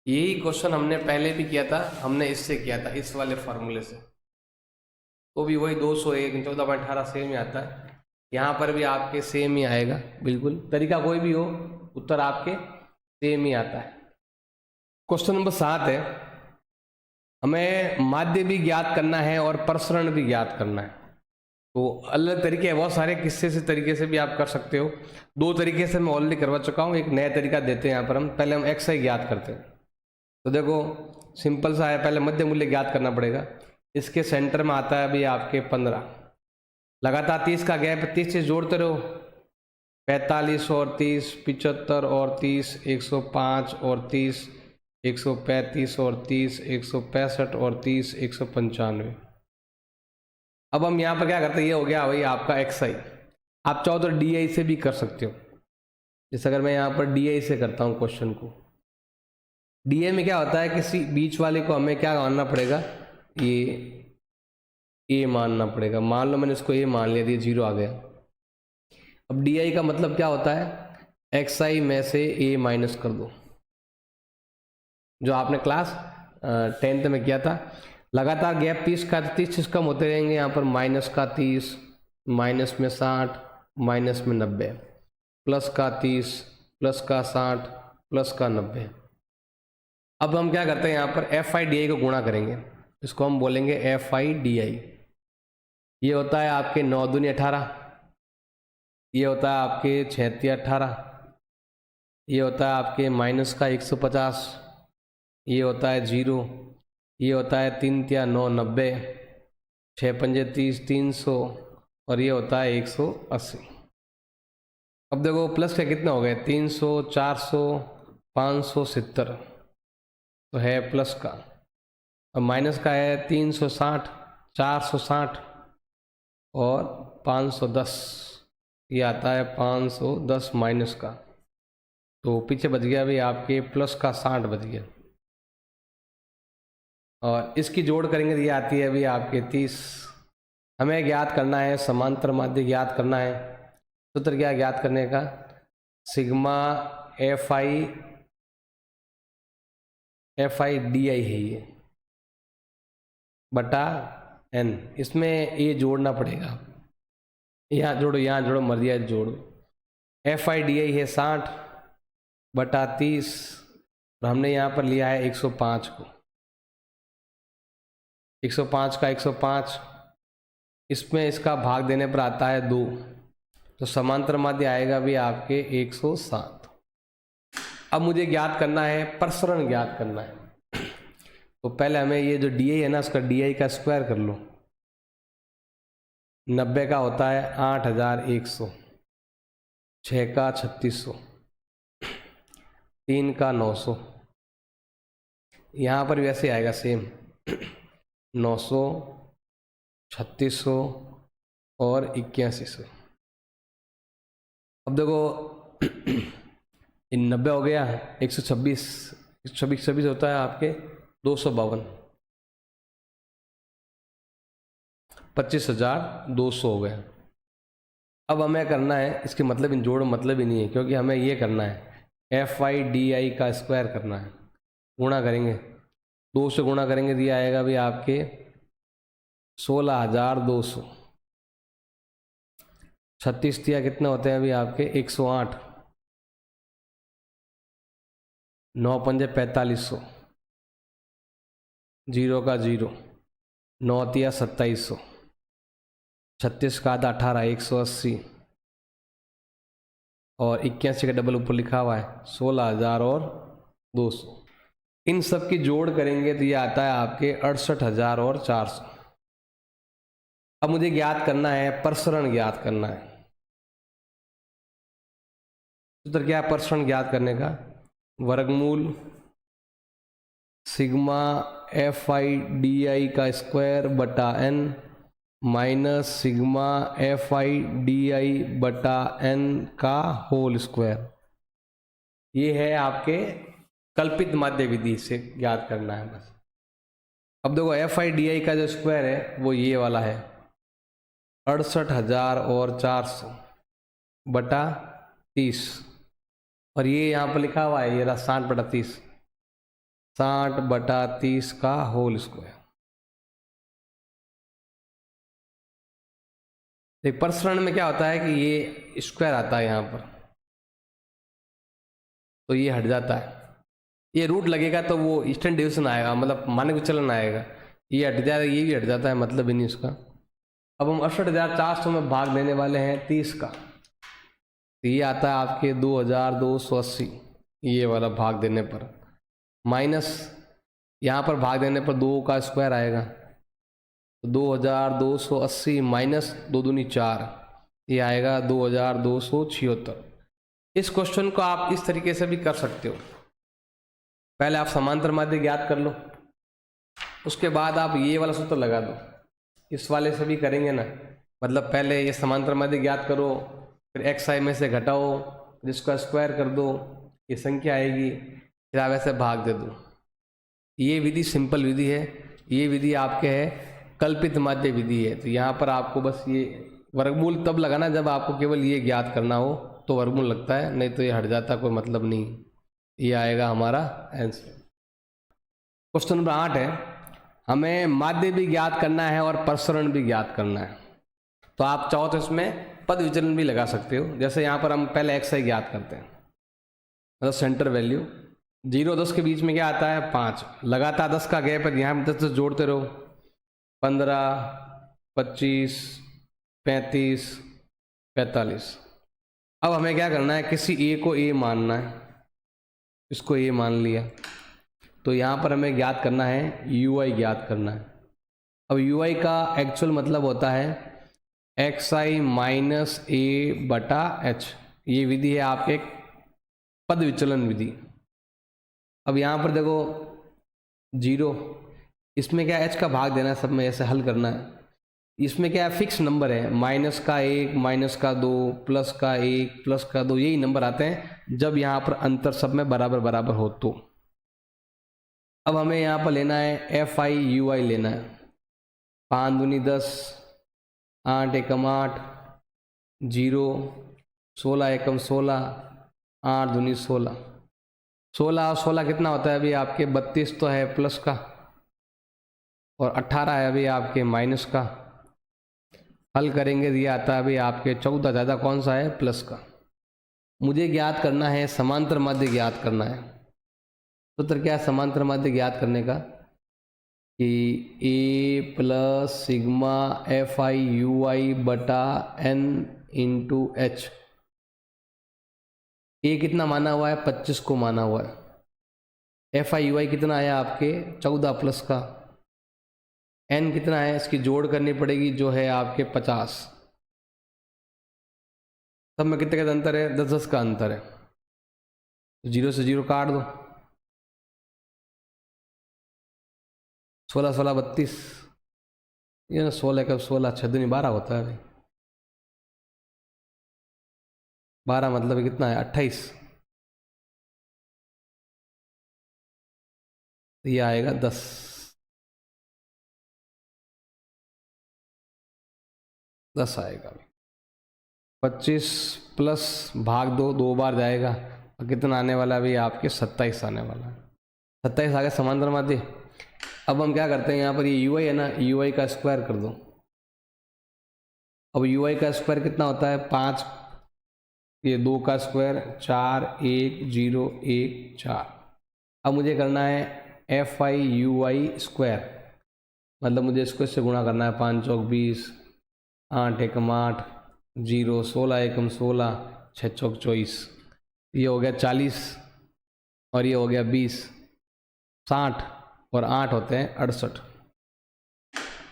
यही क्वेश्चन हमने पहले भी किया था, हमने इससे किया था, इस वाले फार्मूले से, तो भी वही 201 14.18 सेम ही आता है। यहाँ पर भी आपके सेम ही आएगा, बिल्कुल तरीका कोई भी हो उत्तर आपके सेम ही आता है। क्वेश्चन नंबर 7 है, हमें माध्य भी ज्ञात करना है और प्रसरण भी ज्ञात करना है। तो अलग तरीके हैं बहुत सारे, किस्से से तरीके से भी आप कर सकते हो। 2 तरीके से मैं ऑलरेडी करवा चुका हूँ, एक नया तरीका देते हैं यहाँ पर हम। पहले हम एक्स आई ज्ञात करते हैं, तो देखो सिंपल सा है, पहले मध्य मूल्य ज्ञात करना पड़ेगा। इसके सेंटर में आता है अभी आपके 15, लगातार 30 का गैप, 30 से जोड़ते रहो, 45 और 30, 75 और 30, 105 और 30, 135 और 30, 165 और 30, 195। अब हम यहाँ पर क्या करते हैं, ये हो गया भाई आपका एक्स आई। आप चाहो तो डी आई से भी कर सकते हो, जैसे अगर मैं यहाँ पर डी आई से करता हूँ क्वेश्चन को। डी आई में क्या होता है, किसी बीच वाले को हमें क्या मानना पड़ेगा, ये ए मानना पड़ेगा। मान लो मैंने इसको ए मान लिया, ये 0 आ गया। अब डी आई का मतलब क्या होता है, एक्स आई में से ए माइनस कर दो, जो आपने क्लास 10th में किया था। लगातार गैप 30 का, 30 कम होते रहेंगे। यहाँ पर माइनस का 30, माइनस में 60, माइनस में 90, प्लस का 30, प्लस का 60, प्लस का 90। अब हम क्या करते हैं, यहाँ पर एफ आई डी आई को गुणा करेंगे, इसको हम बोलेंगे एफ आई डी आई। ये होता है आपके 9 दूनी 18, ये होता है आपके 6 18, ये होता है आपके माइनस का 150, ये होता है 0, ये होता है 3 तिया 9 90, 6 पंजे 30 300, और ये होता है 180। अब देखो प्लस के कितने हो गए, 300 400 570, तो है प्लस का। अब माइनस का है 360 460 और 510, ये आता है 510 माइनस का, तो पीछे बच गया अभी आपके प्लस का 60 बच गया। और इसकी जोड़ करेंगे तो ये आती है अभी आपके 30। हमें ज्ञात करना है समांतर माध्य ज्ञात करना है। सूत्र क्या ज्ञात करने का, sigma F I D I है ये बटा एन। इसमें ये जोड़ना पड़ेगा, यहाँ जोड़ो मर्जी है जोड़ो। एफ आई डी आई है 60 बटा 30 और हमने यहाँ पर लिया है 105 को, 105 का 105, इसमें इसका भाग देने पर आता है 2, तो समांतर माध्य आएगा भी आपके 107। अब मुझे ज्ञात करना है, प्रसरण ज्ञात करना है। तो पहले हमें ये जो डी आई है ना, उसका डी आई का स्क्वायर कर लो। 90 का होता है 8100, 6 का 3600, 3 का 900, यहाँ पर वैसे आएगा सेम 900, 3600 और 8100। अब देखो इन 90 हो गया, 126 होता है आपके 252, 25,200 हो गया। अब हमें करना है, इसके मतलब इन जोड़ मतलब ही नहीं है, क्योंकि हमें ये करना है एफ आई डी आई का स्क्वायर करना है। गुणा करेंगे, 2 से गुणा करेंगे तो ये आएगा भी आपके 16,200, 36 दिया कितने होते हैं अभी आपके 108, 9 पंजे 4500, 0 का 0, 9 तिया 2700, 36 का आधा 18, 180 और 81 का डबल ऊपर लिखा हुआ है 16,200। इन सब की जोड़ करेंगे तो ये आता है आपके 68,400। अब मुझे ज्ञात करना है, प्रसरण ज्ञात करना है। सूत्र क्या है प्रसरण ज्ञात करने का? वर्गमूल sigma F I D I का स्क्वायर बटा N minus sigma F I D I बटा एन का होल स्क्वायर। ये है आपके कल्पित माध्य विधि से ज्ञात करना है बस। अब देखो एफ आई डी आई का जो स्क्वायर है वो ये वाला है 68,400 बटा 30 और ये यहाँ पर लिखा हुआ है ये रहा 60 बटा 30, 60 बटा 30 का होल स्क्वायर। एक प्रसरण में क्या होता है कि ये स्क्वायर आता है यहाँ पर, तो ये हट जाता है, ये रूट लगेगा तो वो ईस्टर्न डिवीजन आएगा, मतलब मानक विचलन आएगा, ये हट जाएगा, ये भी हट जाता है, मतलब ही नहीं उसका। अब हम 68,400 में भाग देने वाले हैं 30 का, तो ये आता है आपके 2,280 ये वाला भाग देने पर, माइनस यहाँ पर भाग देने पर 2 का स्क्वायर आएगा, तो 2,280 माइनस 2 दूनी 4, ये आएगा 2,276। इस क्वेश्चन को आप इस तरीके से भी कर सकते हो। पहले आप समांतर माध्य ज्ञात कर लो, उसके बाद आप ये वाला सूत्र लगा दो। इस वाले से भी करेंगे ना, मतलब पहले ये समांतर माध्य ज्ञात करो, फिर एक्स आई में से घटाओ, जिसका स्क्वायर कर दो, ये संख्या आएगी, फिर आप ऐसे भाग दे दो। ये विधि सिंपल विधि है, ये विधि आपके है कल्पित माध्य विधि है। तो यहाँ पर आपको बस ये वर्गमूल तब लगाना जब आपको केवल ये ज्ञात करना हो तो वर्गमूल लगता है, नहीं तो ये हट जाता, कोई मतलब नहीं। ये आएगा हमारा आंसर। क्वेश्चन नंबर 8 है, हमें माध्य भी ज्ञात करना है और प्रसरण भी ज्ञात करना है। तो आप चाहो तो इसमें पद विचलन भी लगा सकते हो। जैसे यहाँ पर हम पहले एक्स आई ज्ञात करते हैं, मतलब सेंटर वैल्यू 0-10 के बीच में क्या आता है 5, लगातार 10 का गैप है, यहाँ 10 जोड़ते रहो, 15, 25, 35, 45। अब हमें क्या करना है, किसी ए को ए मानना है, इसको ए मान लिया, तो यहाँ पर हमें ज्ञात करना है यू आई ज्ञात करना है। अब यू आई का एक्चुअल मतलब होता है एक्स आई माइनस ए बटा एच। ये विधि है आपके पद विचलन विधि। अब यहाँ पर देखो 0, इसमें क्या एच का भाग देना है, सब में ऐसे हल करना है। इसमें क्या है फिक्स नंबर है, माइनस का 1, माइनस का 2, प्लस का 1, प्लस का 2, यही नंबर आते हैं जब यहाँ पर अंतर सब में बराबर बराबर हो तो। अब हमें यहाँ पर लेना है एफ आई यू आई लेना है। 5 दूनी 10, 8 एकम 8, 0, 16 एकम 16, 8 दूनी 16, 16 और 16 कितना होता है अभी आपके 32 तो है प्लस का, और 18 है अभी आपके माइनस का। हल करेंगे तो ये आता है अभी आपके 14, ज़्यादा कौन सा है प्लस का। मुझे ज्ञात करना है समांतर माध्य ज्ञात करना है। सूत्र क्या है समांतर माध्य ज्ञात करने का कि a plus sigma F i u i बटा एन इंटू एच। ए कितना माना हुआ है 25 को माना हुआ है। एफ आई यू आई कितना आया आपके 14 प्लस का। एन कितना है इसकी जोड़ करनी पड़ेगी जो है आपके 50। सब में कितने का अंतर है 10-10 का अंतर है। 0 से 0 काट दो, 16 16 32, ये ना 16 का 16 6 दूनी 12 होता है भाई। 12 मतलब कितना है 28, ये आएगा 10। 10 आएगा। 25 प्लस भाग 2 2 बार जाएगा, और कितना आने वाला है अभी आपके 27 आने वाला है। 27 आ गया समांतर माध्य। अब हम क्या करते हैं यहाँ पर ये यू आई है ना, यू आई का स्क्वायर कर दो। अब यू आई का स्क्वायर कितना होता है 5, ये 2 का स्क्वायर 4 1 0 1 4। अब मुझे करना है F i u I square, मतलब मुझे इसको इससे गुणा करना है। 5 चौक 20, 8 एकम 8, 0 16 एकम 16, 6 चौक 24, ये हो गया 40, और ये हो गया 20, 60 और 8 होते हैं 68।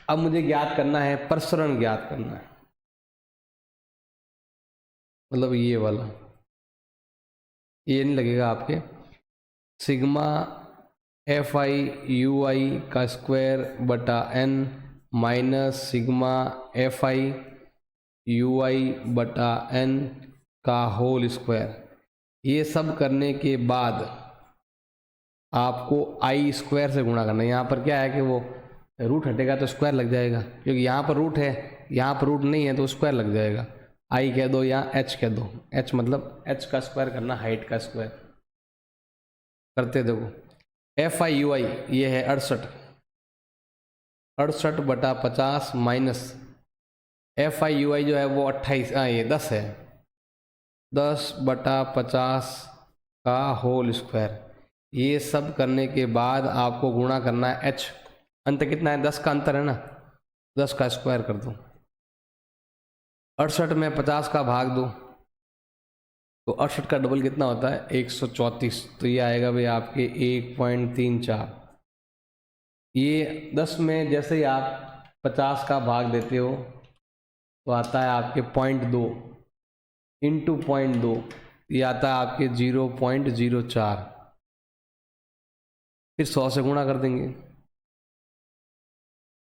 अब मुझे ज्ञात करना है प्रसरण ज्ञात करना है, मतलब ये वाला, ये नहीं लगेगा आपके। Sigma F i u i का स्क्वायर बटा N minus sigma F i u i बटा एन का होल स्क्वायर। ये सब करने के बाद आपको आई स्क्वायर से गुणा करना है। यहाँ पर क्या है कि वो रूट हटेगा तो स्क्वायर लग जाएगा, क्योंकि यहाँ पर रूट है, यहाँ पर रूट नहीं है तो स्क्वायर लग जाएगा। आई कह दो या एच कह दो, एच मतलब एच का स्क्वायर करना, हाइट का स्क्वायर करते। देखो एफ आई यू आई ये है 68, 68 बटा 50 माइनस एफ आई यू आई जो है वो 28, ये 10 है, 10 बटा 50 का होल स्क्वायर। ये सब करने के बाद आपको गुणा करना है एच। अंत कितना है 10 का अंतर है ना, 10 का स्क्वायर कर दो। 68 में 50 का भाग दो तो 68 का डबल कितना होता है 134, तो ये आएगा भाई आपके 1.34। ये 10 में जैसे ही आप 50 का भाग देते हो तो आता है आपके 0.2 इंटू 0.2, ये आता है आपके 0.04। फिर 100 से गुणा कर देंगे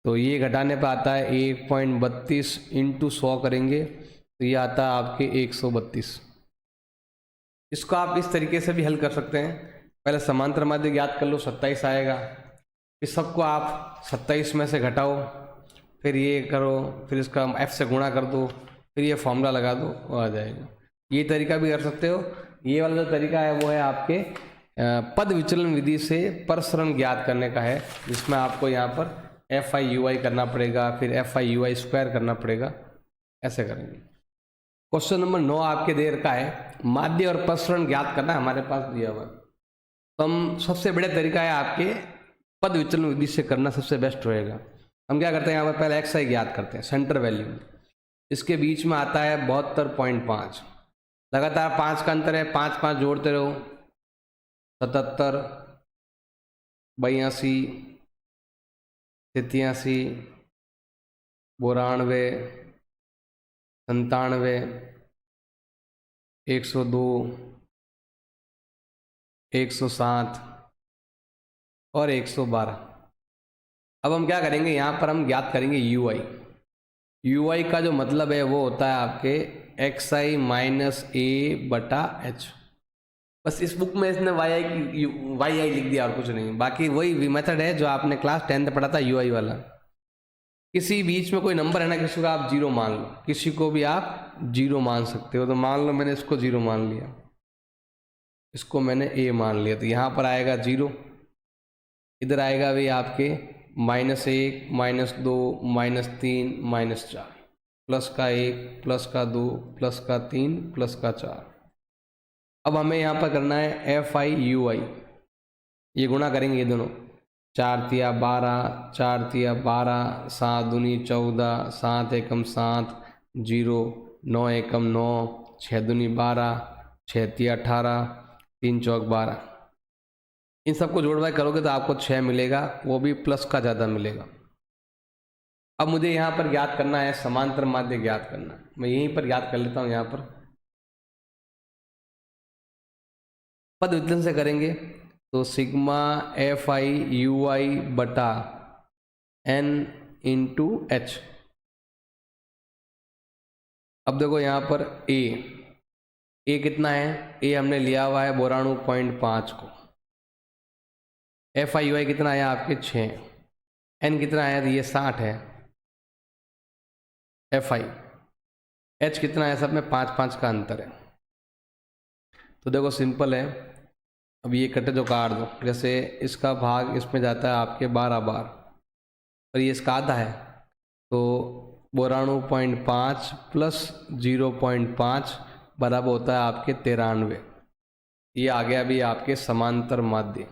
तो ये घटाने पर आता है 1.32 इंटू 100 करेंगे तो ये आता है आपके 132। इसको आप इस तरीके से भी हल कर सकते हैं। पहले समांतर माध्य ज्ञात कर लो, 27 आएगा। इस सबको आप 27 में से घटाओ, फिर ये करो, फिर इसका f से गुणा कर दो, फिर ये फॉर्मूला लगा दो, वो आ जाएगा। ये तरीका भी कर सकते हो। ये वाला जो तरीका है वो है आपके पद विचलन विधि से प्रसरण ज्ञात करने का है, जिसमें आपको यहाँ पर एफ आई यू आई करना पड़ेगा, फिर F i u I square करना पड़ेगा। ऐसे करेंगे। क्वेश्चन नंबर 9 आपके दे रखा है माध्य और प्रसरण ज्ञात करना हमारे पास दिया हुआ। तो हम सबसे बड़े तरीका है आपके पद विचलन विधि से करना, सबसे बेस्ट रहेगा। हम क्या करते हैं यहाँ पर पहले एक्स आई ज्ञात करते हैं, सेंटर वैल्यू। इसके बीच में आता है 72.5, लगातार 5 का अंतर है, 5 5 जोड़ते रहो, 77 82 87 92 97 102 107 और 112। अब हम क्या करेंगे यहाँ पर हम ज्ञात करेंगे यू आई। यू आई का जो मतलब है वो होता है आपके एक्स आई माइनस ए बटा एच। बस इस बुक में इसने वाई आई लिख दिया और कुछ नहीं, बाकी वही मेथड है जो आपने क्लास 10th पढ़ा था, यू आई वाला। किसी बीच में कोई नंबर है ना, किसी को आप 0 मान लो, किसी को भी आप 0 मान सकते हो। तो मान लो मैंने इसको 0 मान लिया, इसको मैंने ए मान लिया, तो यहाँ पर आएगा 0, इधर आएगा भाई आपके -1 -2 -3 -4, +1 +2 +3 +4। अब हमें यहाँ पर करना है FI/UI, ये गुणा करेंगे ये दोनों, 4 तिया 12, 4 तिया 12, 7 दूनी 14, 7 एकम 7, 0, 9 एकम 9, 6 दूनी 12, 6 तिया 18, 3 चौक 12। इन सबको जोड़वाई करोगे तो आपको 6 मिलेगा, वो भी प्लस का ज़्यादा मिलेगा। अब मुझे यहाँ पर ज्ञात करना है समांतर माध्य ज्ञात करना है, मैं यहीं पर ज्ञात कर लेता हूँ। यहाँ पर पद विचलन से करेंगे तो सिग्मा FI/UI बटा N इंटू H। अब देखो यहाँ पर ए कितना है, ए हमने लिया हुआ है 92.5 को। FI/UI कितना आया आपके 6, N कितना आया, ये 60 है। FI H कितना है, सब में 5-5 का अंतर है। तो देखो सिंपल है, अब ये कटे तो काट दो, जैसे इसका भाग इसमें जाता है आपके 12 बार और ये इसका आधा है, तो 92.5 प्लस 0.5 बराबर होता है आपके 93। ये आ गया अभी आपके समांतर माध्य,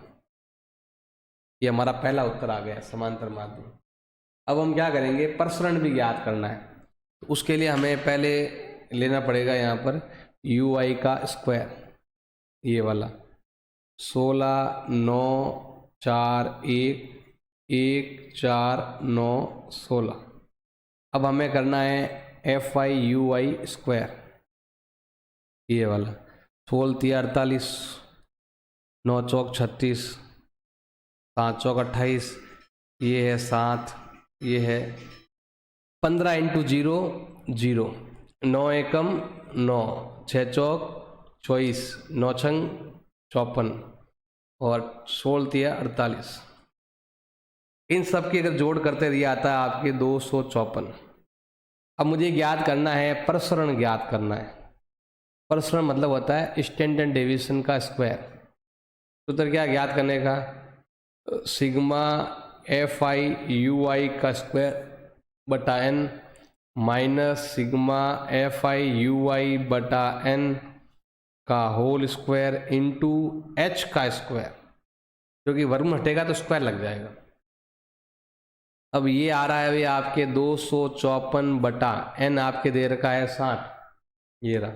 ये हमारा पहला उत्तर आ गया समांतर माध्य। अब हम क्या करेंगे, प्रसरण भी ज्ञात करना है, तो उसके लिए हमें पहले लेना पड़ेगा यहाँ पर UI का स्क्वायर, ये वाला 16 9 4 1 1 4 9 16। अब हमें करना है FI/UI स्क्वायर, ये वाला 16 तिया 48, 9 चौक 36, 7 चौक 28, ये है 7, ये है 15 इंटू 0 0, 9 एकम 9, 6 चौक 24, 9 छंग 54 और 16 तिया 48। इन सब की अगर जोड़ करते ये आता है आपके 254। अब मुझे ज्ञात करना है प्रसरण, ज्ञात करना है। प्रसरण मतलब होता है स्टैंडर्ड डेविएशन का स्क्वायर। तो उधर क्या ज्ञात करने का, सिग्मा FI/UI का स्क्वायर बटा N माइनस सिग्मा FI/UI बटा N का होल स्क्वायर इंटू H का स्क्वायर, क्योंकि वर्गमूल हटेगा तो स्क्वायर लग जाएगा। अब ये आ रहा है भाई आपके 254 बटा N आपके दे रखा है 60, ये रहा।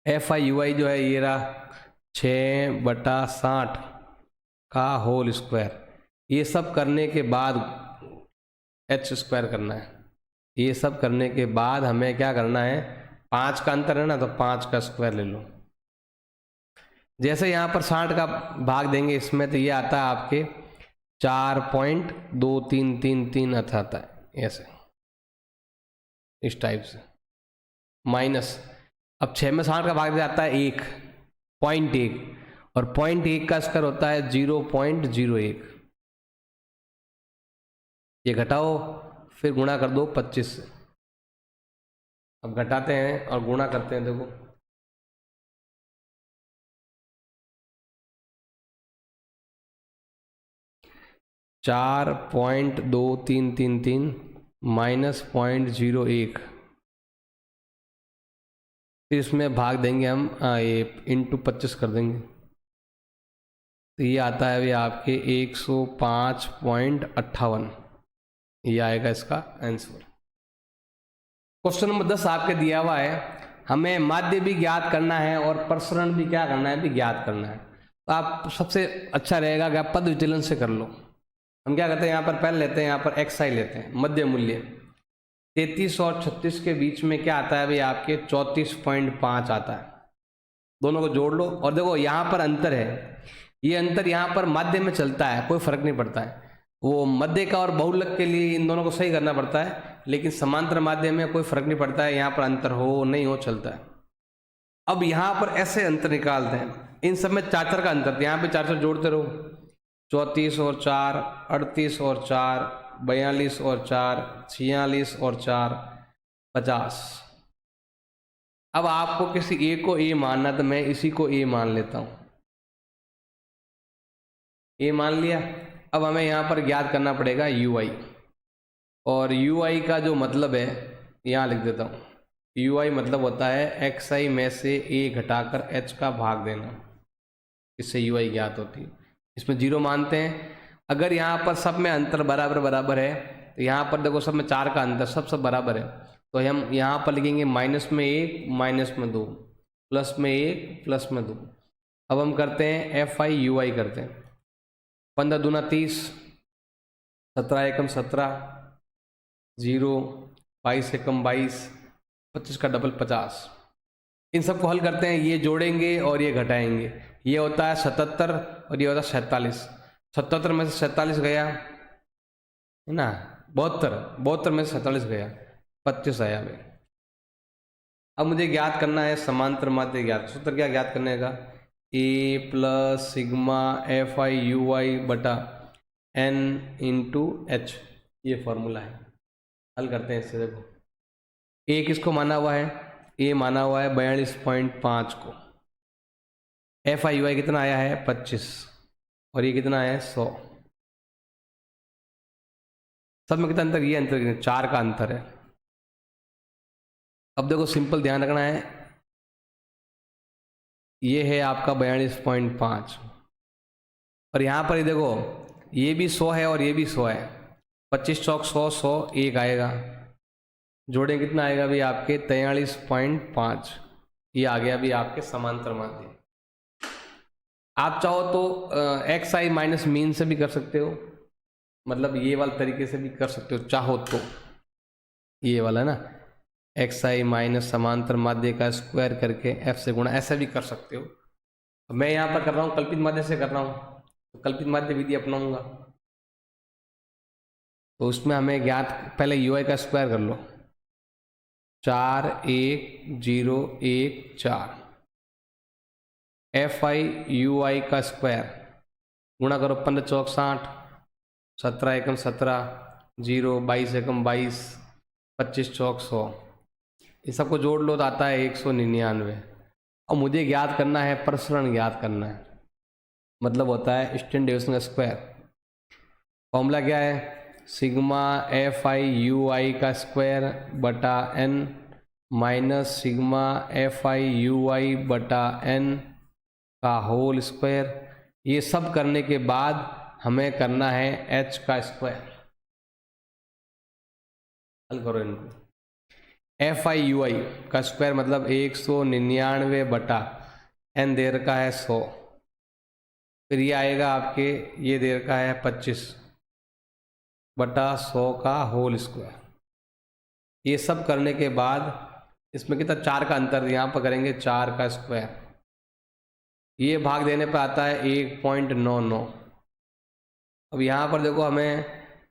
FI/UI जो है ये रहा 6 बटा 60 का होल स्क्वायर। ये सब करने के बाद H स्क्वायर करना है। ये सब करने के बाद हमें क्या करना है, 5 का अंतर है ना, तो 5 का स्क्वायर ले लो। जैसे यहाँ पर 60 का भाग देंगे इसमें, तो ये आता है आपके 4.2333 आता है, ऐसे इस टाइप से। माइनस अब 6 में 60 का भाग जाता है 1.1 और 0.1 का स्क्वायर होता है 0.01। ये घटाओ फिर गुणा कर दो 25 से। अब घटाते हैं और गुणा करते हैं, देखो -0.2333 माइनस 0.01, फिर इसमें भाग देंगे हम, ये इंटू 25 कर देंगे, तो ये आता है अभी आपके 105.58। ये आएगा इसका आंसर। क्वेश्चन नंबर 10 आपके दिया हुआ है, हमें माध्य भी ज्ञात करना है और प्रसरण भी क्या करना है, भी ज्ञात करना है। तो आप सबसे अच्छा रहेगा कि आप पद विचलन से कर लो। हम क्या करते हैं, यहाँ पर पहले लेते हैं, यहाँ पर XI लेते हैं, मध्य मूल्य 33 और 36 के बीच में क्या आता है भाई आपके 34.5 आता है। दोनों को जोड़ लो और देखो यहाँ पर अंतर है, ये अंतर यहाँ पर माध्य में चलता है, कोई फर्क नहीं पड़ता है। वो मध्य का और बहुलक के लिए इन दोनों को सही करना पड़ता है, लेकिन समांतर माध्य में कोई फर्क नहीं पड़ता है, यहाँ पर अंतर हो नहीं हो चलता है। अब यहाँ पर ऐसे अंतर निकालते हैं, इन सब में 4-4 का अंतर, यहाँ पे 4-4 जोड़ते रहो, 34 और 4, 38 और 4, 42 और 4, 46 और 4, 50। अब आपको किसी ए को ए मानना, तो मैं इसी को ए मान लेता हूं, ए मान लिया। अब हमें यहाँ पर ज्ञात करना पड़ेगा यू आई, और यू आई का जो मतलब है यहाँ लिख देता हूँ। यू आई मतलब होता है एक्स आई में से ए घटाकर एच का भाग देना, इससे यू आई ज्ञात होती है। इसमें जीरो मानते हैं। अगर यहाँ पर सब में अंतर बराबर बराबर है, तो यहाँ पर देखो सब में 4 का अंतर, सब बराबर है, तो हम यहाँ पर लिखेंगे माइनस में 1 माइनस में 2, प्लस में 1 प्लस में 2। अब हम करते हैं एफ आई यू आई करते हैं। 15 दूना 30, 17 एकम 17, 0, 22 एकम 22, 25 का डबल 50। इन सबको हल करते हैं, ये जोड़ेंगे और ये घटाएंगे। ये होता है 77 और ये होता है 47। 77 में से 47 गया है ना, 72 में से 47 गया, 25 आया भाई। अब मुझे ज्ञात करना है समांतर माध्य ज्ञात। सूत्र क्या ज्ञात करने का, a plus sigma F i u i बटा एन इंटू एच, ये फॉर्मूला है। हल करते हैं इससे। देखो ए किसको माना हुआ है, ए माना हुआ है 42.5 को। एफ आई यू आई कितना आया है 25, और ये कितना है 100। सब में कितना अंतर, ये अंतर 4 का अंतर है। अब देखो सिंपल ध्यान रखना है, ये है आपका 42.5, और यहाँ पर ही देखो ये भी 100 है और ये भी 100 है। 25 चौक 100, 100 1 आएगा, जोड़े कितना आएगा भी आपके 43.5। ये आ गया भी आपके समांतर माध्य। आप चाहो तो एक्स आई माइनस मीन से भी कर सकते हो, मतलब ये वाला तरीके से भी कर सकते हो चाहो तो, ये वाला ना एक्स आई माइनस समांतर माध्य का स्क्वायर करके एफ से गुणा, ऐसा भी कर सकते हो। मैं यहाँ पर कर रहा हूँ कल्पित माध्य से कर रहा हूँ, तो कल्पित माध्य विधि अपनाऊंगा। तो उसमें हमें ज्ञात, पहले यू आई का स्क्वायर कर लो, 4 1 0 1 4, एफ आई यू आई का स्क्वायर गुणा करो 15 चौक 60, 17 एकम 17, 0 22 एकम 22, 25 चौक 100। ये सबको जोड़ लो तो आता है 199। और मुझे ज्ञात करना है प्रसरण ज्ञात करना है, मतलब होता है स्टैंडर्ड डेविएशन का स्क्वायर। फॉर्मूला क्या है, sigma F i u i का स्क्वायर बटा N minus sigma F i u i बटा एन का होल स्क्वायर। ये सब करने के बाद हमें करना है एच का स्क्वायर। हल करो इनको। एफ आई यू आई का स्क्वायर मतलब 199 बटा एन देर का है 100, फिर ये आएगा आपके, ये देर का है 25 बटा 100 का होल स्क्वायर। ये सब करने के बाद इसमें कितना 4 का अंतर, यहाँ पर करेंगे 4 का स्क्वायर। ये भाग देने पर आता है 1.99। अब यहाँ पर देखो हमें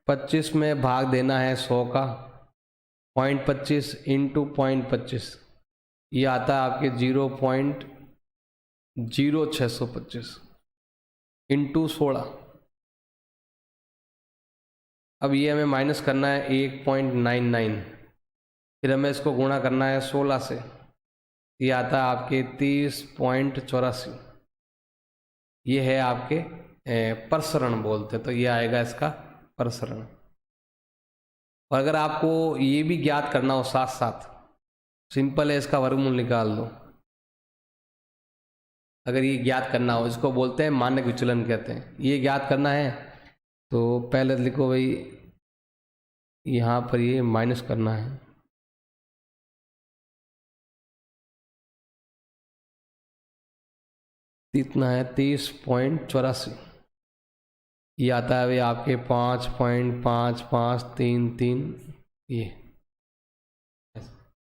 25 में भाग देना है 100 का, 0.25 इंटू 0.25, ये आता है आपके 0.0625 इंटू 16। अब ये हमें माइनस करना है 1.99, फिर हमें इसको गुणा करना है 16 से, ये आता है आपके 30.84। ये है आपके प्रसरण बोलते, तो ये आएगा इसका प्रसरण। और अगर आपको ये भी ज्ञात करना हो साथ साथ, सिंपल है, इसका वर्गमूल निकाल दो। अगर ये ज्ञात करना हो, इसको बोलते हैं मानक विचलन कहते हैं। ये ज्ञात करना है तो पहले लिखो भाई, यहाँ पर ये माइनस करना है, इतना है 30.84। ये आता है भाई आपके 5.5533, ये